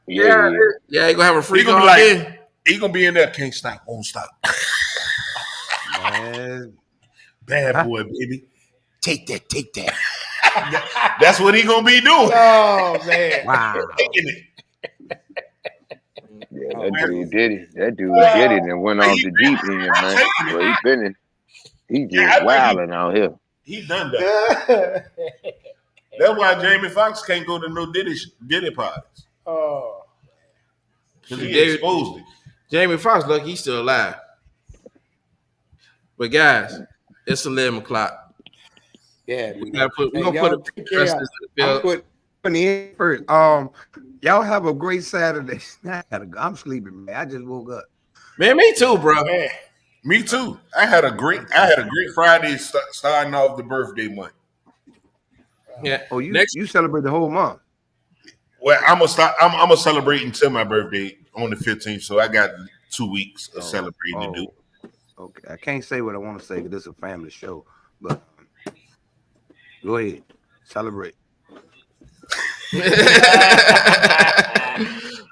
Yeah. He gonna have a free. He gonna be like, he gonna be in there. Can't stop, won't stop. Man. Bad boy, baby. Take that. That's what he gonna be doing. Oh man! Wow. Yeah, that dude did it. That dude did it and went off the deep end, man. Well, he been in. He Yeah, just I think wilding out here. he done that. That's why Jamie Foxx can't go to no Diddy parties. Oh, Because Shoot, he exposed it. Jamie Foxx, lucky he's still alive. But guys, it's 11 o'clock. Yeah, We're man. gonna Hey, put y'all the take care. rest of the I'm field. putting in first. Y'all have a great Saturday. I'm sleeping, man. I just woke up. Man, me too, bro. man. Me too. I had a great Friday starting off the birthday month. Yeah. Oh, you Next, you celebrate the whole month. Well, I'm gonna celebrate until my birthday on the 15th, so I got 2 weeks of celebrating to do. Okay. I can't say what I want to say because this is a family show, but go ahead, celebrate.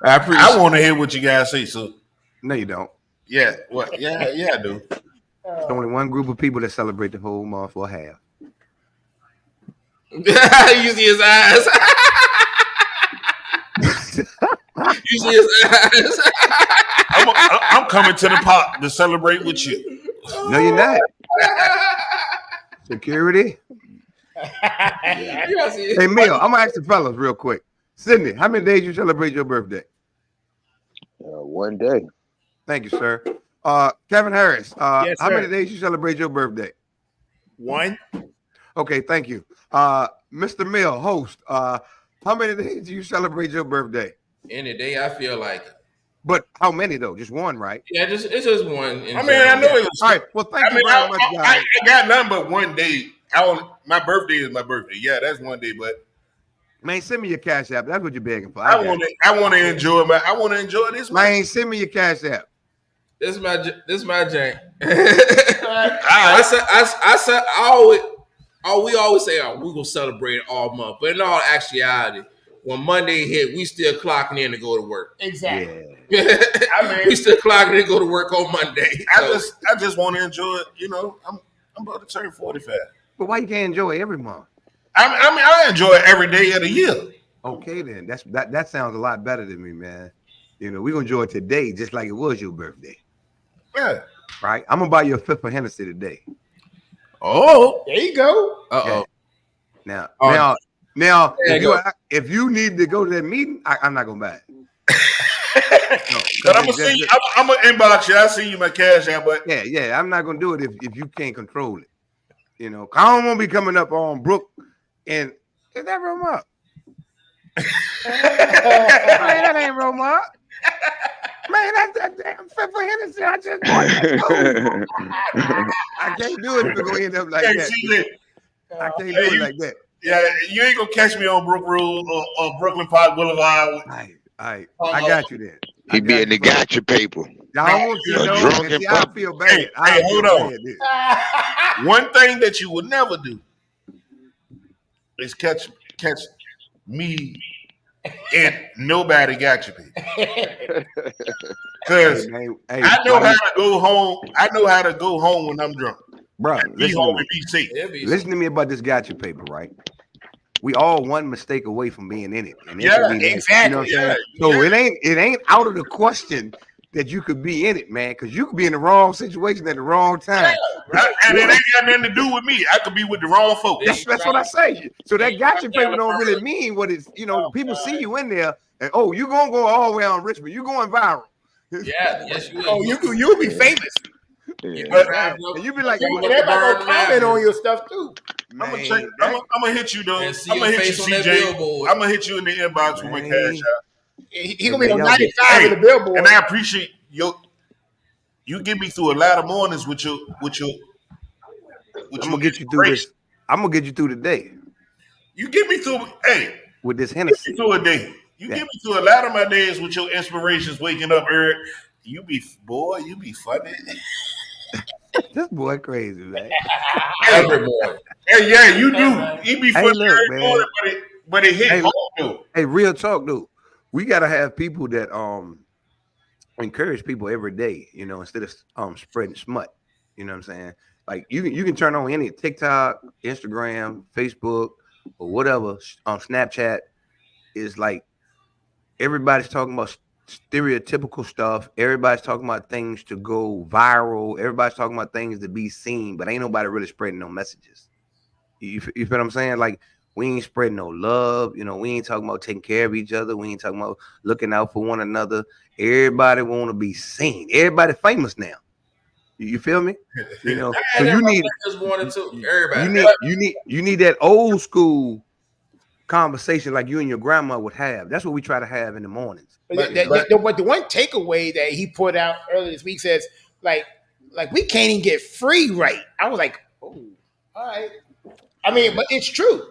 I appreciate. I want to hear what you guys say. So No, you don't. yeah, what? Yeah, I do. There's only one group of people that celebrate the whole month or half. You see his eyes. You see his eyes. I'm coming to the park to celebrate with you. No, you're not. Security. You see Hey, Mel, I'm gonna ask the fellas real quick. Sydney, how many days you celebrate your birthday? 1 day. Thank you, sir. Kevin Harris, Yes, how sir. many days you celebrate your birthday? 1. Okay, thank you. Mr. Mill, host, how many days do you celebrate your birthday? Any day I feel like it. But how many though? Just one, right? Yeah, it's just one. I mean, I know it was. All right. Well, thank you very much, guys. I got nothing but 1 day. My birthday is my birthday. Yeah, that's 1 day. But Man, send me your cash app. That's what you're begging for. I want to enjoy this. Man, send me your cash app. This is my jank. I said we always say we gonna celebrate it all month, but in all actuality, when Monday hit, we still clocking in to go to work. Exactly. Yeah. I mean, we still clocking in to go to work on Monday. I just want to enjoy it. You know, I'm about to turn 45. But why you can't enjoy it every month? I enjoy it every day of the year. Okay, then that sounds a lot better than me, man. You know, we're gonna enjoy it today, just like it was your birthday. Yeah. Right? I'm gonna buy you a fifth of Hennessy today. Oh, there you go. Uh-oh. Now, There if you need to go to that meeting, I'm not gonna buy it. But I'm gonna inbox you. I see you my cash app, but yeah, I'm not gonna do it if you can't control it. You know, I don't want to be coming up on Brook and is that Roma? Man, that ain't Roma. Man, that's that damn fifth of Hennessy. I just I can't do it if it's gonna end up like that. I can't do it like that. Yeah, you ain't gonna catch me on Brook Road or Brooklyn Park Boulevard. I got you there. He be in the gotcha paper. I want you to know. Drunk See, I feel bad. Hey, hold on. One thing that you would never do is catch me and nobody got you people. Because I know how to go home. I know how to go home when I'm drunk. Bro, be home and be safe. Listen to me about this gotcha paper, right? We all one mistake away from being in it. And yeah, exactly. You know what I'm saying? So it ain't out of the question that you could be in it, man, because you could be in the wrong situation at the wrong time. And it ain't got nothing to do with me. I could be with the wrong folks. That's what I say. So that gotcha paper don't really mean what it's, people see you in there and you gonna go all the way on Richmond. You going viral. Yeah, yes, you will. Oh, you'll be famous. Yeah. And you be like, everybody gonna comment on your stuff too. I'm gonna hit you though. I'm gonna hit you, CJ. I'm gonna hit you in the inbox with my cash out. He gonna be on 95 with the billboard. And I appreciate you get me through a lot of mornings with your I'm gonna get you through this. I'm gonna get you through the day. You get me through with this Hennessy. Through a day. You get me through a lot of my days with your inspirations waking up early. You be funny. This boy crazy, man. Every morning. Hey, yeah, you do. He be funny every morning, but it hit home though. Hey, real talk though. We gotta have people that encourage people every day, instead of spreading smut. You know what I'm saying? Like you can turn on any TikTok, Instagram, Facebook, or whatever on Snapchat. Is like everybody's talking about stereotypical stuff. Everybody's talking about things to go viral. Everybody's talking about things to be seen, but ain't nobody really spreading no messages. You feel what I'm saying? Like, we ain't spreading no love. We ain't talking about taking care of each other. We ain't talking about looking out for one another. Everybody want to be seen. Everybody famous now. You feel me? So you need you need that old school conversation like you and your grandma would have. That's what we try to have in the mornings. But the one takeaway that he put out earlier this week says, like we can't even get free right. I was like, oh, all right. I mean, but it's true.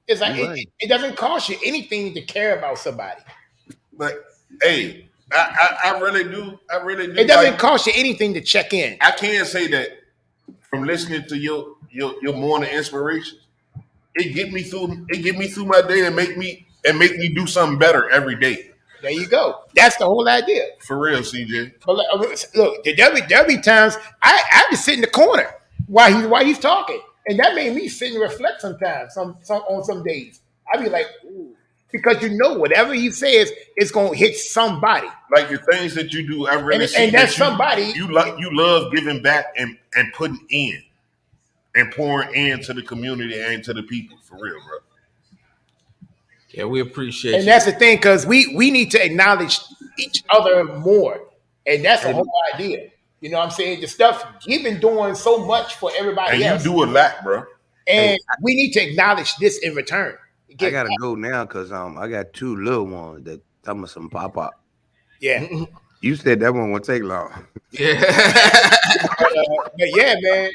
It's like it doesn't cost you anything to care about somebody. But hey, I really do. It doesn't cost you anything to check in. I can say that from listening to your morning inspirations, it get me through my day and make me do something better every day. There you go. That's the whole idea. For real, CJ. But look, there'll be times I just sit in the corner while he's talking, and that made me sit and reflect sometimes. On some days, I'd be like, ooh, because whatever he says is gonna hit somebody. Like the things that you do, I really see and that's somebody you love giving back and putting in and pouring into the community and to the people. For real, bro. Yeah, we appreciate and that's the thing, because we need to acknowledge each other more. And that's the whole idea. You know what I'm saying? The stuff you've been doing so much for everybody else. And you do a lot, bro. And we need to acknowledge this in return. I gotta go now because I got two little ones that tell me some pop. Yeah. You said that one won't take long. Yeah. But yeah, man.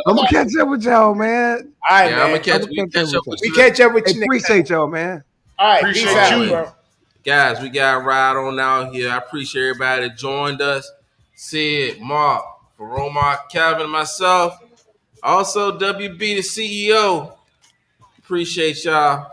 I'm gonna catch up with y'all, man. All right, yeah, man. I'm gonna catch up with you. We catch up with you. Appreciate y'all, man. All right, appreciate peace out, you, bro. Guys, we got to ride on out here. I appreciate everybody that joined us. Sid, Mark, Roma, Calvin, and myself. Also, WB, the CEO. Appreciate y'all.